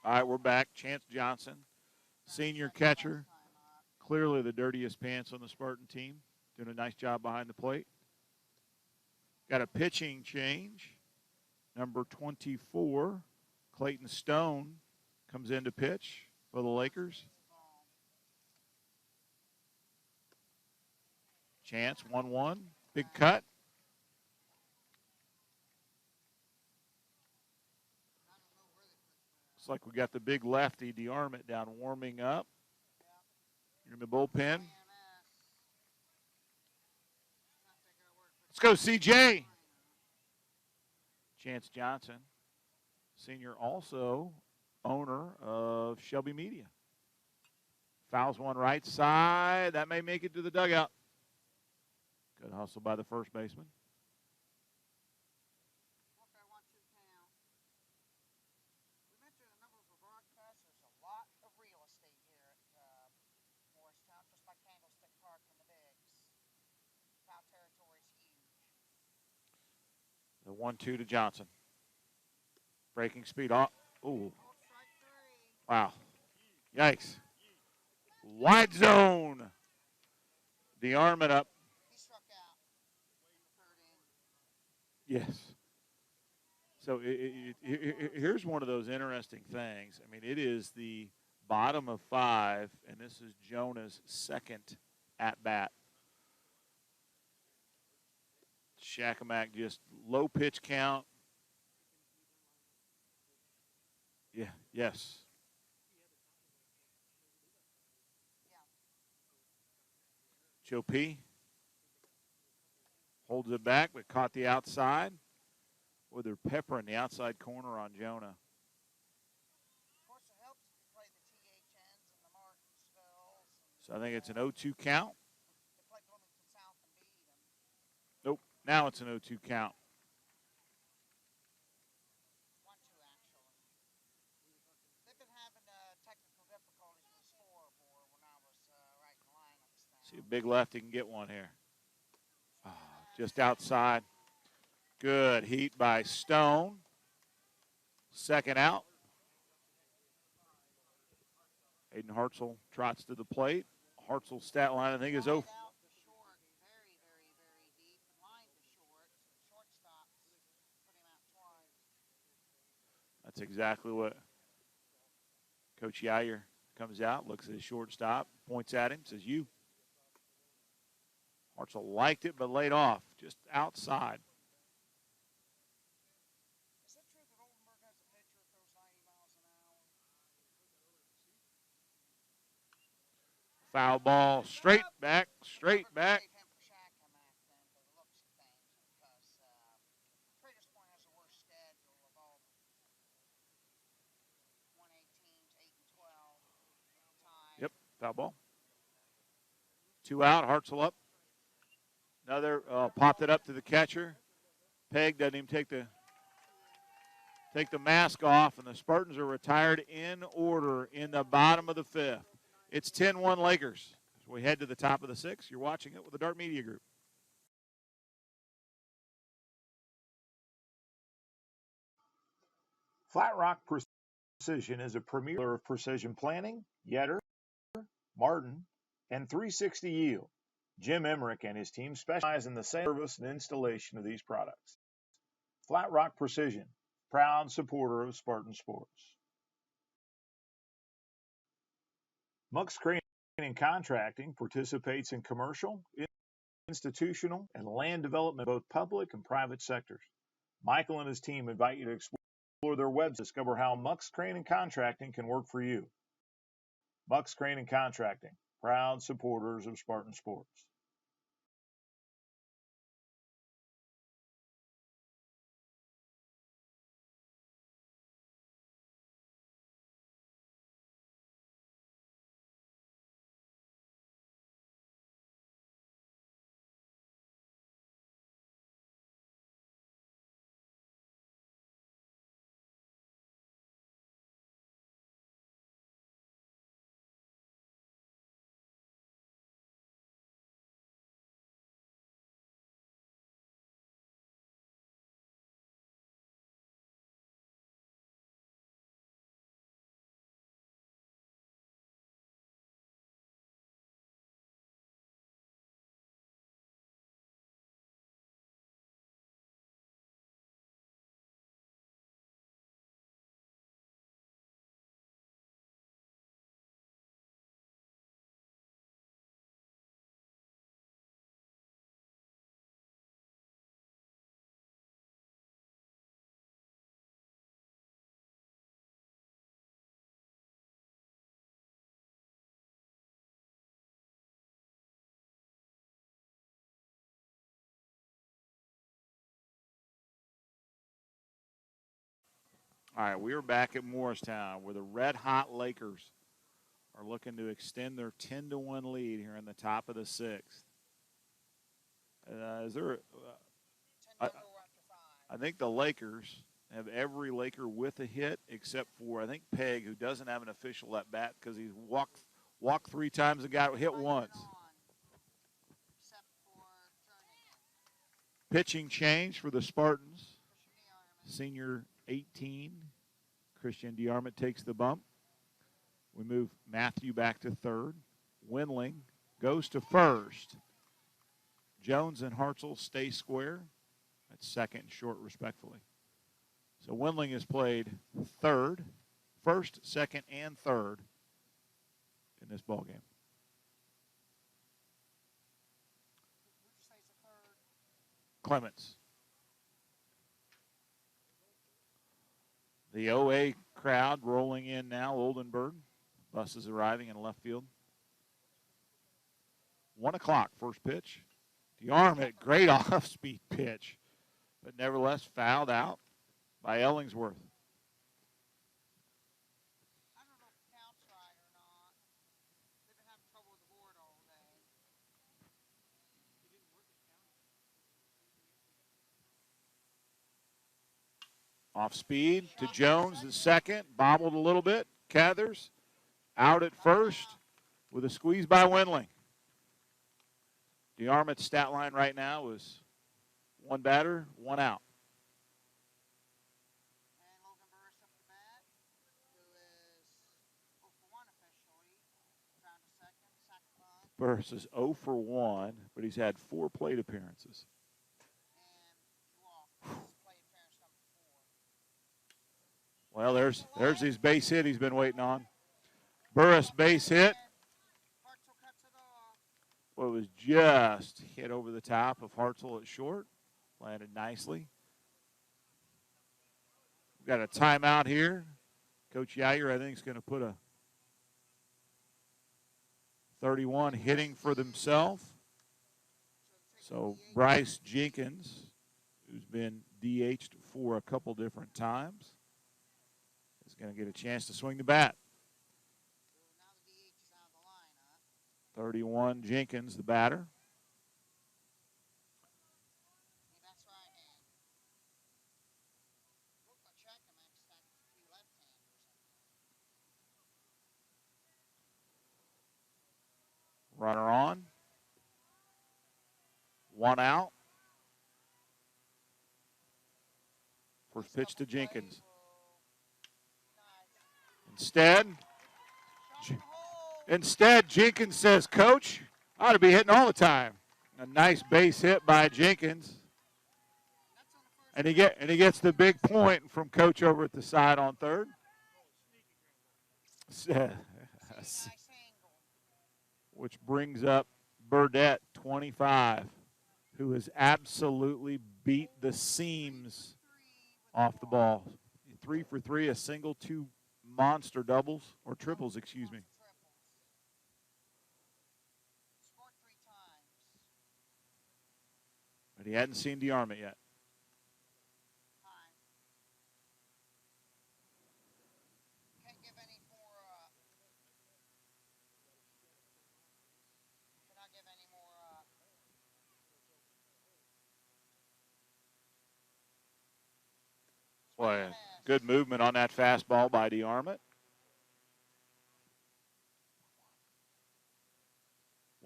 All right, we're back. Chance Johnson, senior catcher, clearly the dirtiest pants on the Spartan team, doing a nice job behind the plate. Got a pitching change. Number 24, Clayton Stone, comes in to pitch for the Lakers. Chance, 1-1, big cut. Looks like we got the big lefty, DeArmond, down warming up in the bullpen. Let's go, CJ. Chance Johnson, senior, also owner of Shelby Media. Fouls one right side. That may make it to the dugout. Good hustle by the first baseman. Okay, 1-2 count. We mentioned a number of our broadcasts. There's a lot of real estate here at Morristown, just like Candlestick Park and the Bigs. Foul territory is huge. The 1-2 to Johnson. Breaking speed off. Ooh. Strike 3. Wow. Yikes. Wide zone. The arm it up. He struck out in the third inning. Yes. So here's one of those interesting things. I mean, it is the bottom of 5, and this is Jonah's second at-bat. Shakamak just low pitch count. Yeah, yes. Joe P. holds it back, but caught the outside. Boy, they're peppering the outside corner on Jonah. Of course, it helps if you play the THNs and the Martinsvilles. So I think it's an 0-2 count. They played Bloomington South and beat them. Nope, now it's an 0-2 count. 1-2, actually. They've been having technical difficulties with the scoreboard when I was writing the lineups down. See a big lefty can get one here. Oh, just outside. Good heat by Stone. Second out. Aiden Hartzell trots to the plate. Hartzell's stat line, I think, is 0. Out to short, very, very, very deep. Line to short. Shortstop put him out twice. That's exactly what Coach Yair comes out, looks at his shortstop, points at him, says, you. Hartzell liked it, but laid off, just outside. Is it true that Oldenburg has a pitcher that throws 90 miles an hour? Foul ball, straight back, straight back. Trade him for Shakamak then, by the looks of things, because Traders Point has the worst schedule of all the 1A teams, 8 and 12. Tied. Yep, foul ball. 2 out, Hartzell up. Another popped it up to the catcher. Peg doesn't even take the mask off, and the Spartans are retired in order in the bottom of the 5th. It's 10-1 Lakers. As we head to the top of the 6th, you're watching it with the Dart Media Group. Flat Rock Precision is a premier dealer of precision planting, Yetter, Martin, and 360 Yield. Jim Emmerich and his team specialize in the sale, service, and installation of these products. Flat Rock Precision, proud supporter of Spartan sports. Muck's Crane and Contracting participates in commercial, institutional, and land development, both public and private sectors. Michael and his team invite you to explore their website to discover how Muck's Crane and Contracting can work for you. Muck's Crane and Contracting, proud supporters of Spartan sports. All right, we are back at Morristown where the red-hot Lakers are looking to extend their 10-1 lead here in the top of the sixth. Is there? I think the Lakers have every Laker with a hit except for, I think, Peg, who doesn't have an official at bat because he's walked 3 times and got hit once. Pitching change for the Spartans. Senior 18, Christian DeArmond takes the bump. We move Matthew back to third. Windling goes to first. Jones and Hartzell stay square at second and short, respectfully. So Windling has played first, second, and third in this ballgame. Clements. The OA crowd rolling in now. Oldenburg. Buses arriving in left field. 1 o'clock, first pitch. DeArmond, great off-speed pitch, but nevertheless fouled out by Ellingsworth. I don't know if it counts right or not. They've been having trouble with the board all day. Off speed to Jones, the second, bobbled a little bit. Cathers out at first with a squeeze by Windling. DeArmond's stat line right now is 1 batter, 1 out. And Logan Burris up the bat, who is 0 for 1 officially. Found a second bunt. Burris is 0 for 1, but he's had 4 plate appearances. And walked. This is plate appearance number 4. Well, there's his base hit he's been waiting on. Burris base hit. Hartzell cuts it off. Well, it was just hit over the top of Hartzell at short. Landed nicely. We've got a timeout here. Coach Yair, I think, is going to put a 31 hitting for themselves. So Bryce Jenkins, who's been DH'd for a couple different times, is going to get a chance to swing the bat. Now the DH is out of the lineup. 31, Jenkins, the batter. Yeah, that's right-handed. Looked like Shakamak's had a few left-handers in there. Runner on. 1 out. First pitch to Jenkins. Instead, Jenkins says, Coach, Ought to be hitting all the time. A nice base hit by Jenkins. And he gets the big point from Coach over at the side on third. Which brings up Burdette, 25, who has absolutely beat the seams off the ball. 3 for 3, a single, 2 monster doubles, or triples, excuse me. But he hadn't seen DeArmond yet. Boy, good movement on that fastball by DeArmond.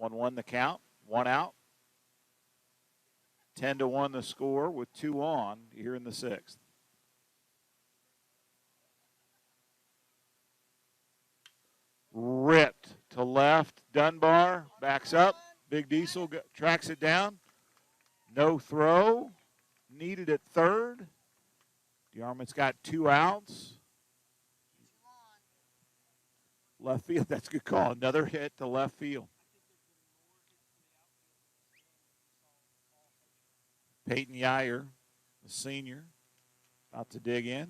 1-1 the count, 1 out. 10-1 the score with 2 on here in the 6th. Ripped to left, Dunbar backs up. Big Diesel tracks it down. No throw, needed at third. DeArmond's got 2 outs. Left field, that's a good call. Another hit to left field. Peyton Yeyer, the senior, about to dig in.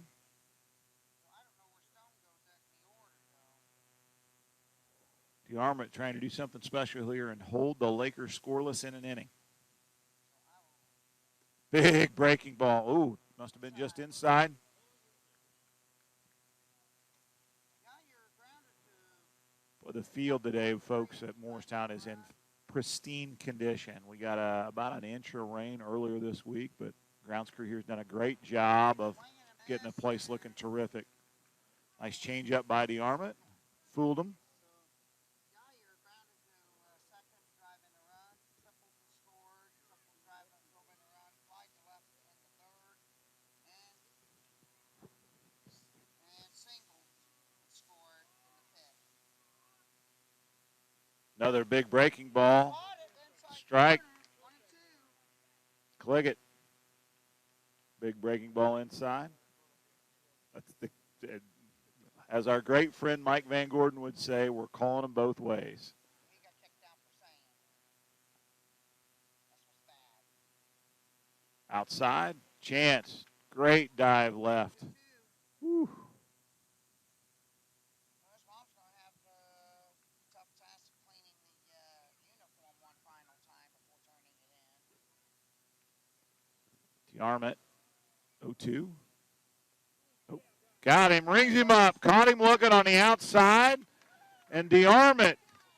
DeArmond trying to do something special here and hold the Lakers scoreless in an inning. Big breaking ball. Ooh, must have been just inside. Well, the field today, folks, at Morristown is in pristine condition. We got about an inch of rain earlier this week, but grounds crew here has done a great job of getting the place looking terrific. Nice change up by DeArmond. Fooled him. Another big breaking ball. Strike. Click it. Big breaking ball inside. As our great friend Mike Van Gordon would say, we're calling them both ways. Outside. Chance. Great dive left. Whew. DeArmond, 0-2. Oh, got him, rings him up, caught him looking on the outside, and DeArmond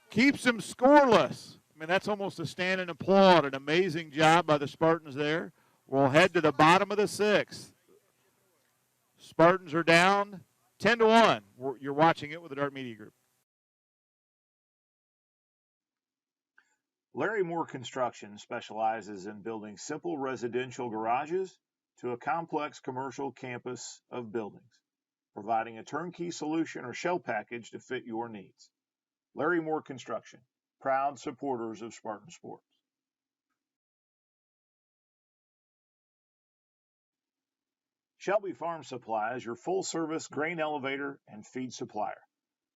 keeps him scoreless. I mean, that's almost a stand and applaud. An amazing job by the Spartans there. We'll head to the bottom of the 6th. Spartans are down 10-1. You're watching it with the Dart Media Group. Larry Moore Construction specializes in building simple residential garages to a complex commercial campus of buildings, providing a turnkey solution or shell package to fit your needs. Larry Moore Construction, proud supporters of Spartan Sports. Shelby Farm Supply is your full-service grain elevator and feed supplier.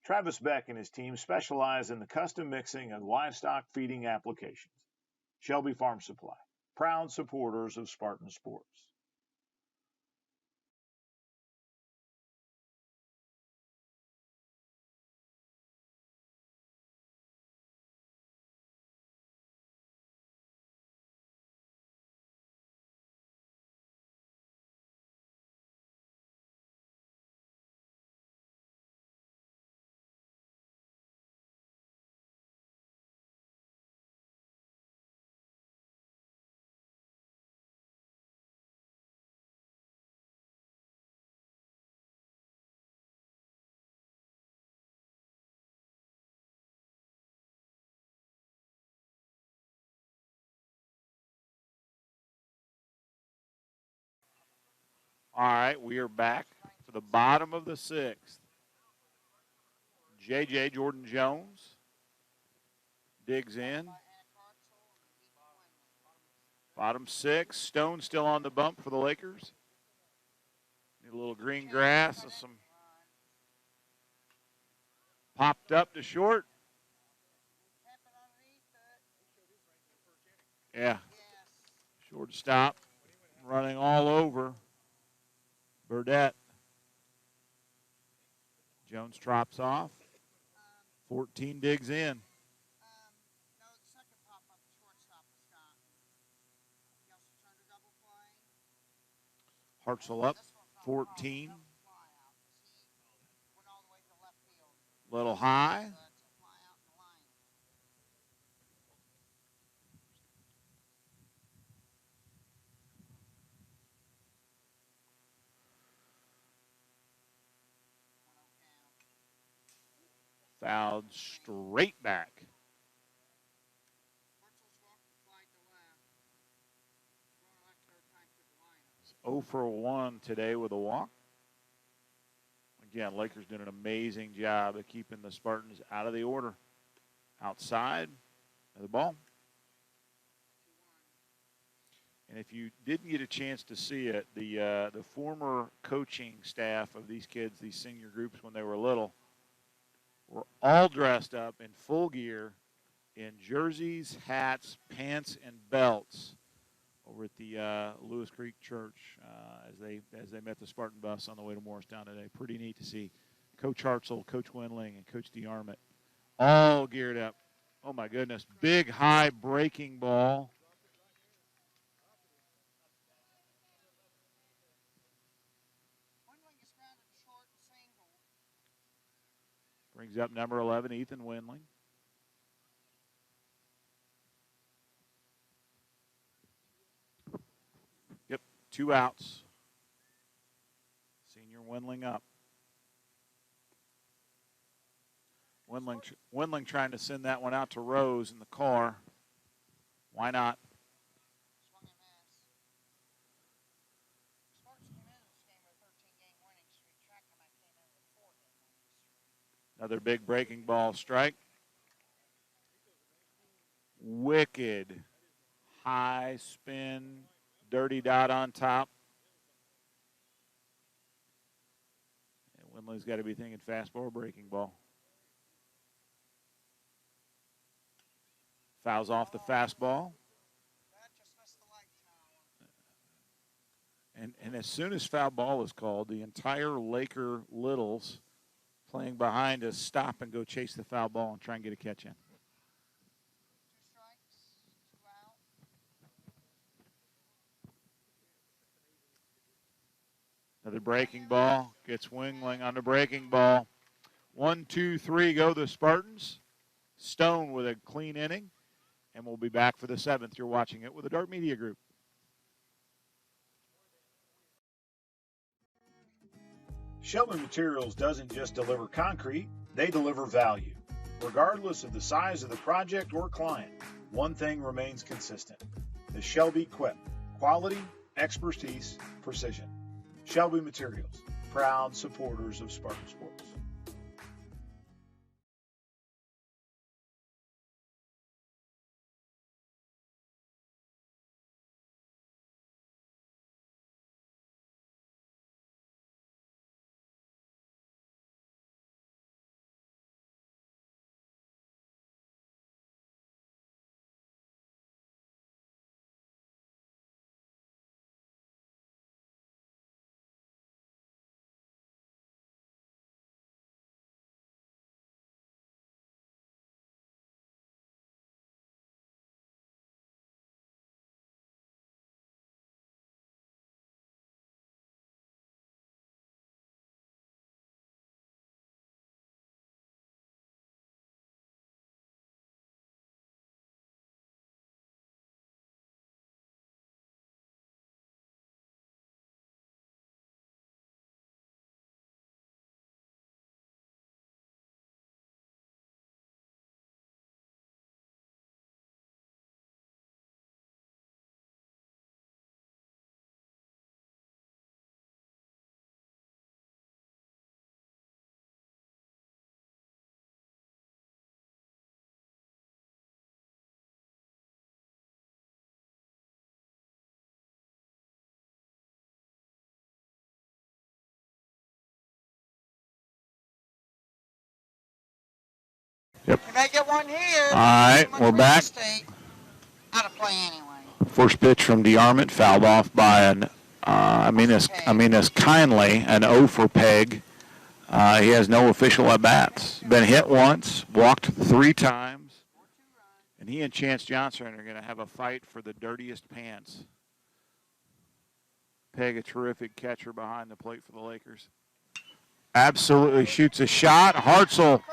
Travis Beck and his team specialize in the custom mixing of livestock feeding applications. Shelby Farm Supply, proud supporters of Spartan Sports. All right, we are back to the bottom of the 6th. J.J. Jordan Jones digs in. Bottom 6. Stone still on the bump for the Lakers. Need a little green grass and some popped up to short. Yeah. Shortstop running all over Burdette. Jones drops off. 14 digs in. Hartzell up. 14. Little high. Fouled straight back. 0 for 1 today with a walk. Again, Lakers doing an amazing job of keeping the Spartans out of the order. Outside of the ball. And if you didn't get a chance to see it, the former coaching staff of these kids, these senior groups when they were little, were all dressed up in full gear in jerseys, hats, pants, and belts over at the Lewis Creek Church as they met the Spartan bus on the way to Morristown today. Pretty neat to see Coach Hartzell, Coach Wendling, and Coach DeArmond all geared up. Oh, my goodness. Big, high breaking ball. Brings up number 11, Ethan Wendling. Yep, 2 outs. Senior Wendling up. Wendling trying to send that one out to Rose in the car. Why not? Another big breaking ball strike. Wicked high spin, dirty dot on top. And Wendling's got to be thinking fastball or breaking ball. Fouls off the fastball. And as soon as foul ball is called, the entire Laker Littles playing behind us stop and go chase the foul ball and try and get a catch in. Another breaking ball. Gets Wendling on the breaking ball. 1, 2, 3 go the Spartans. Stone with a clean inning. And we'll be back for the 7th. You're watching it with the Dart Media Group. Shelby Materials doesn't just deliver concrete, they deliver value. Regardless of the size of the project or client, one thing remains consistent. The Shelby Quip. Quality, expertise, precision. Shelby Materials, proud supporters of Spartan Sports. Yep. We may get one here. All right, we're back. Out of play anyway. First pitch from DeArmond, fouled off by an, I mean this kindly, an O for Peg. He has no official at-bats. Been hit once, walked 3 times, and he and Chance Johnson are going to have a fight for the dirtiest pants. Peg, a terrific catcher behind the plate for the Lakers. Absolutely shoots a shot. Hartzell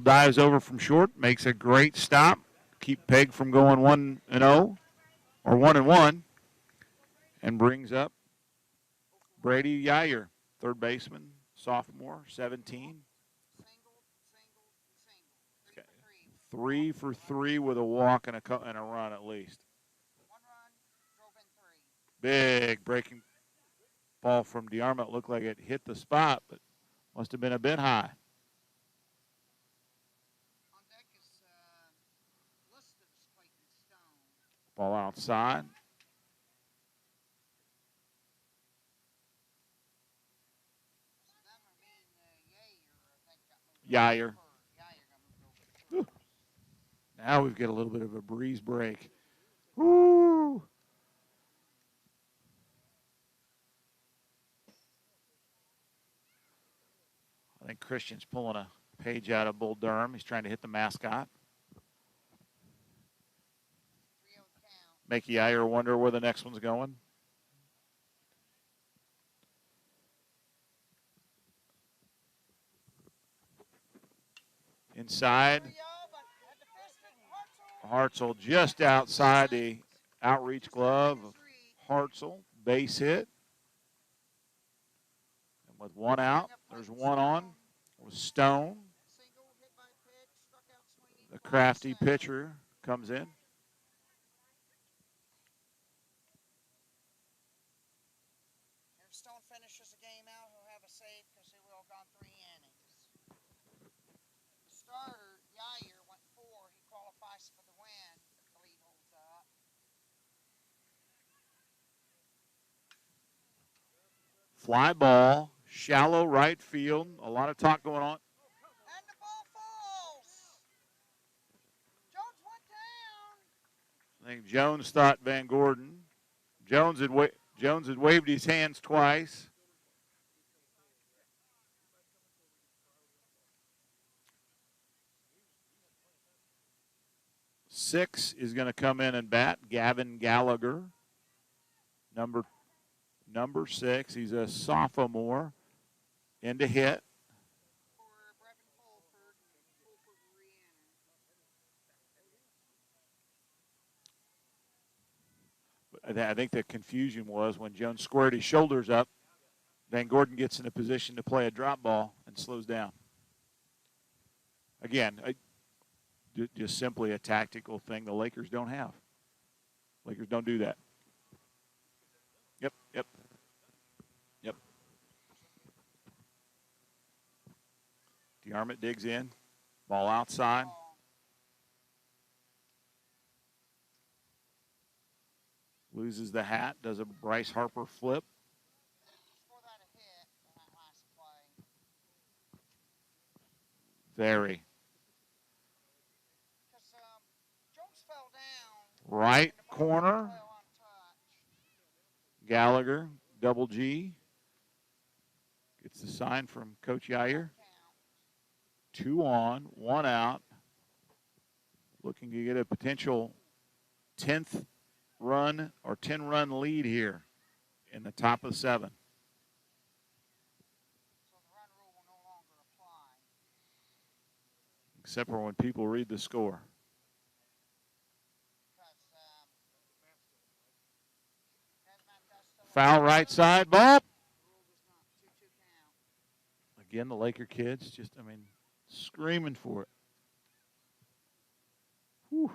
dives over from short, makes a great stop. Keep Peg from going 1-0 or 1-1, and brings up Brady Yair, third baseman, sophomore, 17. 3 for 3 with a walk and a run at least. 1 run, drove in 3. Big breaking ball from DeArmond. Looked like it hit the spot, but must have been a bit high. On deck is listed as Clayton Stone. Ball outside. Yair. Now we've got a little bit of a breeze break. Woo! I think Christian's pulling a page out of Bull Durham. He's trying to hit the mascot. Make Yair wonder where the next one's going. Inside. Hartzell just outside the outreach glove of Hartzell. Base hit. And with 1 out, there's 1 on with Stone. The crafty pitcher comes in. If Stone finishes the game out, he'll have a save because he will have gone 3 innings. The starter, Yair, went 4. He qualifies for the win if the lead holds up. Fly ball, shallow right field. A lot of talk going on. And the ball falls. Jones went down. I think Jones thought Van Gordon. Jones had waved his hands twice. Six is going to come in and bat. Gavin Gallagher, number 6. He's a sophomore. In to hit. I think the confusion was when Jones squared his shoulders up, Van Gordon gets in a position to play a drop ball and slows down. Again, just simply a tactical thing the Lakers don't have. Lakers don't do that. Yep. DeArmond digs in. Ball outside. Loses the hat. Does a Bryce Harper flip. Very. Right corner. Gallagher, double G. Gets the sign from Coach Yair. 2 on, 1 out. Looking to get a potential 10th run or 10-run lead here in the top of 7. So the run rule will no longer apply. Except for when people read the score. Foul right side, ball. Again, the Laker kids just, screaming for it. Whew.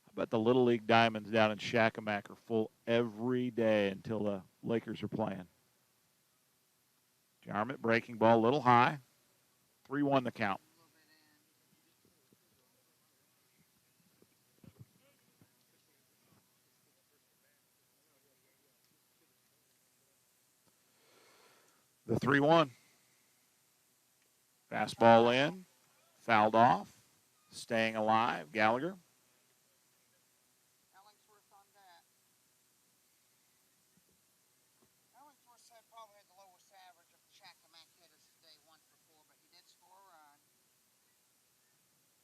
I bet the Little League Diamonds down in Shakamak are full every day until the Lakers are playing. Jarmett breaking ball a little high. 3-1 the count. The 3-1. Fastball in, fouled off, staying alive, Gallagher. Ellingsworth on that. Ellingsworth had probably had the lowest average of the Shakamak hitters today, 1 for 4, but he did score a run.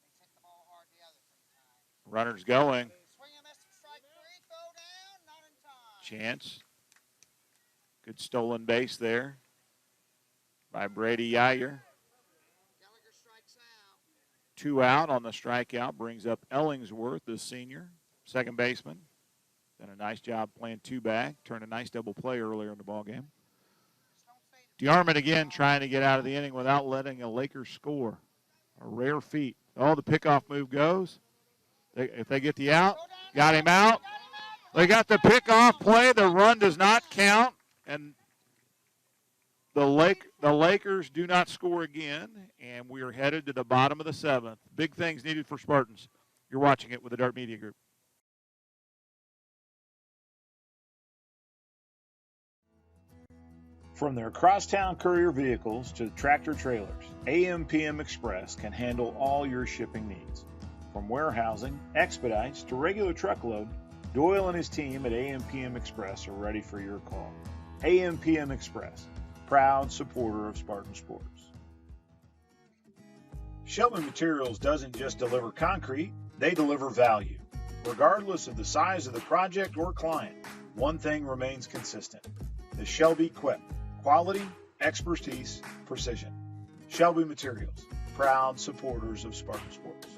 He's hit the ball hard the other 3 times. Runners going. Swing and miss, strike 3, throw down, not in time. Chance. Good stolen base there by Brady Yeyer. Gallagher strikes out. 2 out on the strikeout, brings up Ellingsworth, the senior, second baseman. Done a nice job playing 2-back, turned a nice double play earlier in the ballgame. DeArmond again trying to get out of the inning without letting a Lakers score. A rare feat. Oh, the pickoff move goes. If they get the out, got him out. They got the pickoff play. The run does not count. And the Lakers do not score again, and we are headed to the bottom of the 7th. Big things needed for Spartans. You're watching it with the Dart Media Group. From their crosstown courier vehicles to tractor trailers, AM/PM Express can handle all your shipping needs. From warehousing, expedites, to regular truckload, Doyle and his team at AM/PM Express are ready for your call. AM/PM Express, proud supporter of Spartan sports. Shelby Materials doesn't just deliver concrete, they deliver value. Regardless of the size of the project or client, one thing remains consistent: the Shelby Quip. Quality, expertise, precision. Shelby Materials, proud supporters of Spartan sports.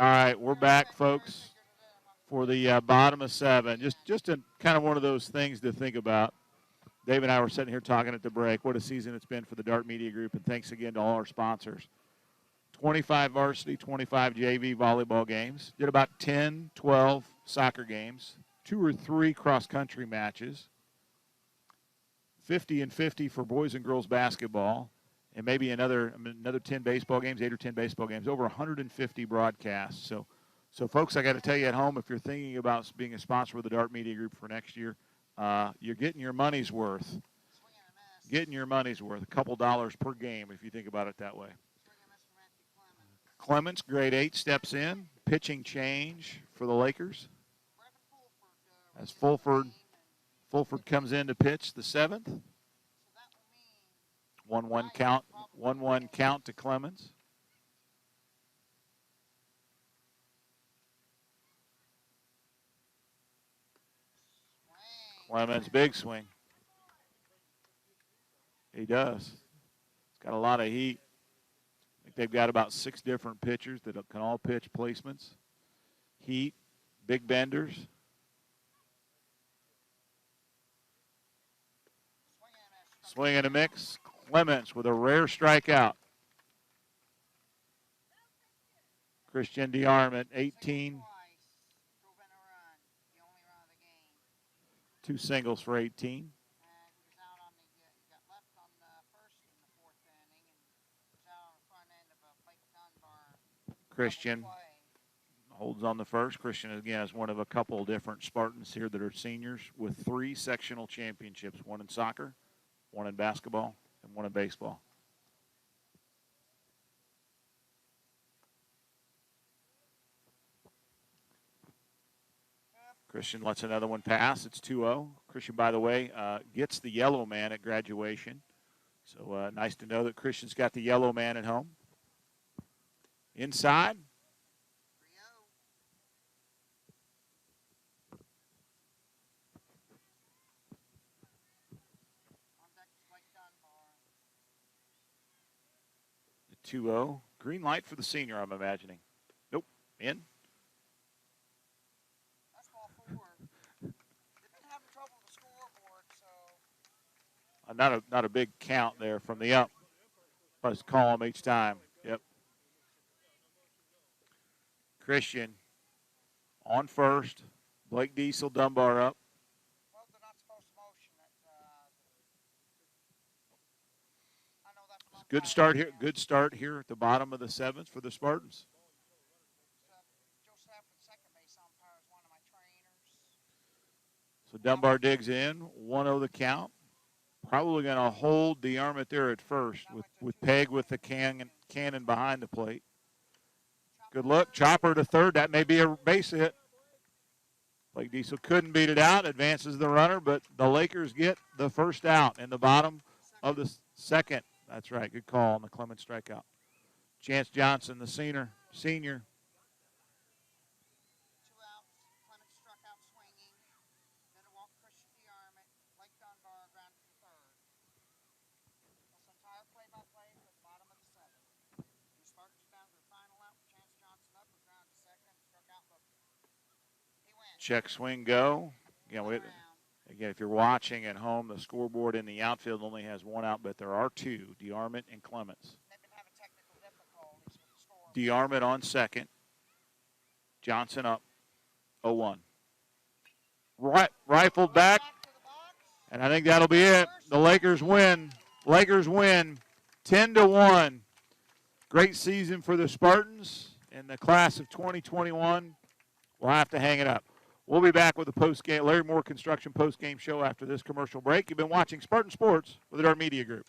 All right, we're back, folks, for the bottom of 7. Just a, kind of one of those things to think about. Dave and I were sitting here talking at the break. What a season it's been for the Dart Media Group, and thanks again to all our sponsors. 25 varsity, 25 JV volleyball games. Did about 10, 12 soccer games, 2 or 3 cross-country matches, 50 and 50 for boys and girls basketball, and maybe another 10 baseball games, 8 or 10 baseball games, over 150 broadcasts. So folks, I got to tell you at home, if you're thinking about being a sponsor with the Dart Media Group for next year, you're getting your money's worth. Getting your money's worth, a couple dollars per game if you think about it that way. Clements, grade 8, steps in. Pitching change for the Lakers. As Fulford comes in to pitch the 7th. 1-1 count. 1-1 count to Clements. Clements, big swing. He does. He's got a lot of heat. I think they've got about 6 different pitchers that can all pitch placements. Heat, big benders. Swing and a mix. Clements with a rare strikeout. Christian DeArmond, 18. 2 singles for 18. Christian holds on the first. Christian, again, is one of a couple different Spartans here that are seniors with 3 sectional championships, 1 in soccer, 1 in basketball, and 1 in baseball. Christian lets another one pass. It's 2-0. Christian, by the way, gets the yellow man at graduation. So nice to know that Christian's got the yellow man at home. Inside. The 2-0. green light for the senior, I'm imagining. Nope, in. That's ball 4. They've been having trouble with the scoreboard, so. Not a big count there from the ump. Let's call him each time. Yep. Christian on first. Blake Diesel, Dunbar up. Well, they're not supposed to motion it. I know that's an Good start here. Good start here at the bottom of the 7th for the Spartans. Joe Stafford, second base umpire, is one of my trainers. So Dunbar digs in. 1-0 the count. Probably going to hold the arm at there at first with Peg with the cannon behind the plate. Good look. Chopper to third. That may be a base hit. Blake Diesel couldn't beat it out. Advances the runner, but the Lakers get the first out in the bottom of the 2nd. That's right. Good call on the Clemens strikeout. Chance Johnson, the senior. 2 outs. Clemens struck out swinging. Then a walk, Christian DeArmond. Blake Dunbar grounded to third. That's entire play-by-play for the bottom of the 7th. The Spartans are down to their final out. Chance Johnson up, who grounded to second, struck out Booker. He wins. Check, swing, go. Again, if you're watching at home, the scoreboard in the outfield only has 1 out, but there are 2, DeArmond and Clemens. They've been having technical difficulties with the score. DeArmond on second. Johnson up 0-1. Rifled back, and I think that'll be it. The Lakers win. Lakers win 10-1. Great season for the Spartans in the class of 2021. We'll have to hang it up. We'll be back with the postgame, Larry Moore Construction postgame show after this commercial break. You've been watching Spartan Sports with the Dart Media Group.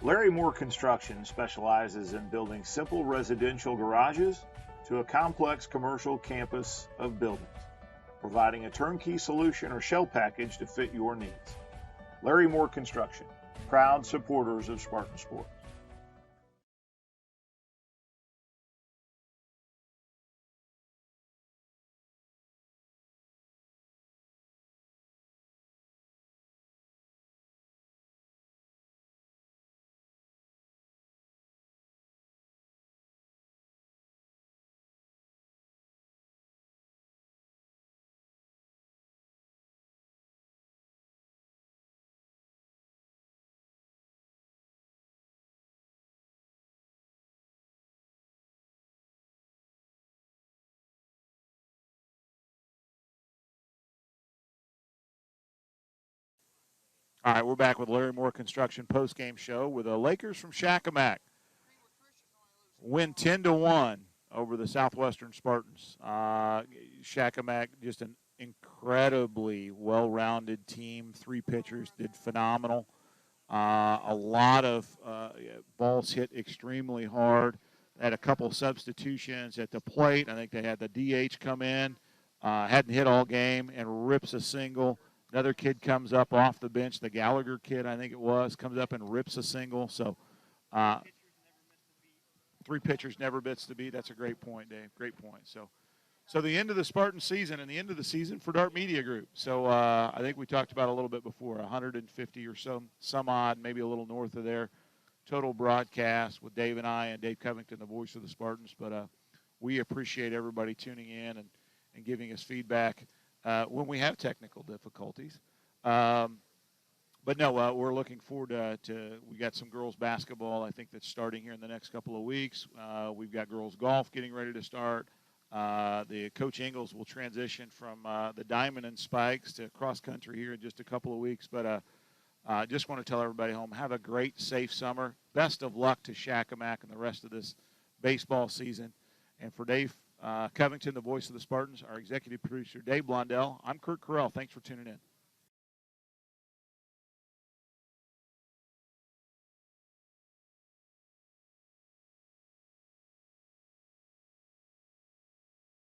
Larry Moore Construction specializes in building simple residential garages to a complex commercial campus of buildings, providing a turnkey solution or shell package to fit your needs. Larry Moore Construction, proud supporters of Spartan Sports. All right, we're back with Larry Moore Construction postgame show with the Lakers from Shakamak. Win 10-1 over the Southwestern Spartans. Shakamak, just an incredibly well-rounded team. 3 pitchers did phenomenal. A lot of balls hit extremely hard. Had a couple substitutions at the plate. I think they had the DH come in, hadn't hit all game, and rips a single. Another kid comes up off the bench, the Gallagher kid, I think it was, comes up and rips a single. So 3 pitchers never missed the beat. That's a great point, Dave. Great point. So the end of the Spartan season and the end of the season for Dart Media Group. So I think we talked about a little bit before, 150 or some odd, maybe a little north of there, total broadcast with Dave and I and Dave Covington, the voice of the Spartans. But we appreciate everybody tuning in and giving us feedback when we have technical difficulties. But no, we're looking forward to we got some girls basketball, I think, that's starting here in the next couple of weeks. We've got girls golf getting ready to start. The Coach Ingalls will transition from the diamond and spikes to cross country here in just a couple of weeks. But I just want to tell everybody home, have a great, safe summer. Best of luck to Shakamak and the rest of this baseball season. And for Dave Covington, the voice of the Spartans, our executive producer, Dave Blondell, I'm Kurt Carell. Thanks for tuning in.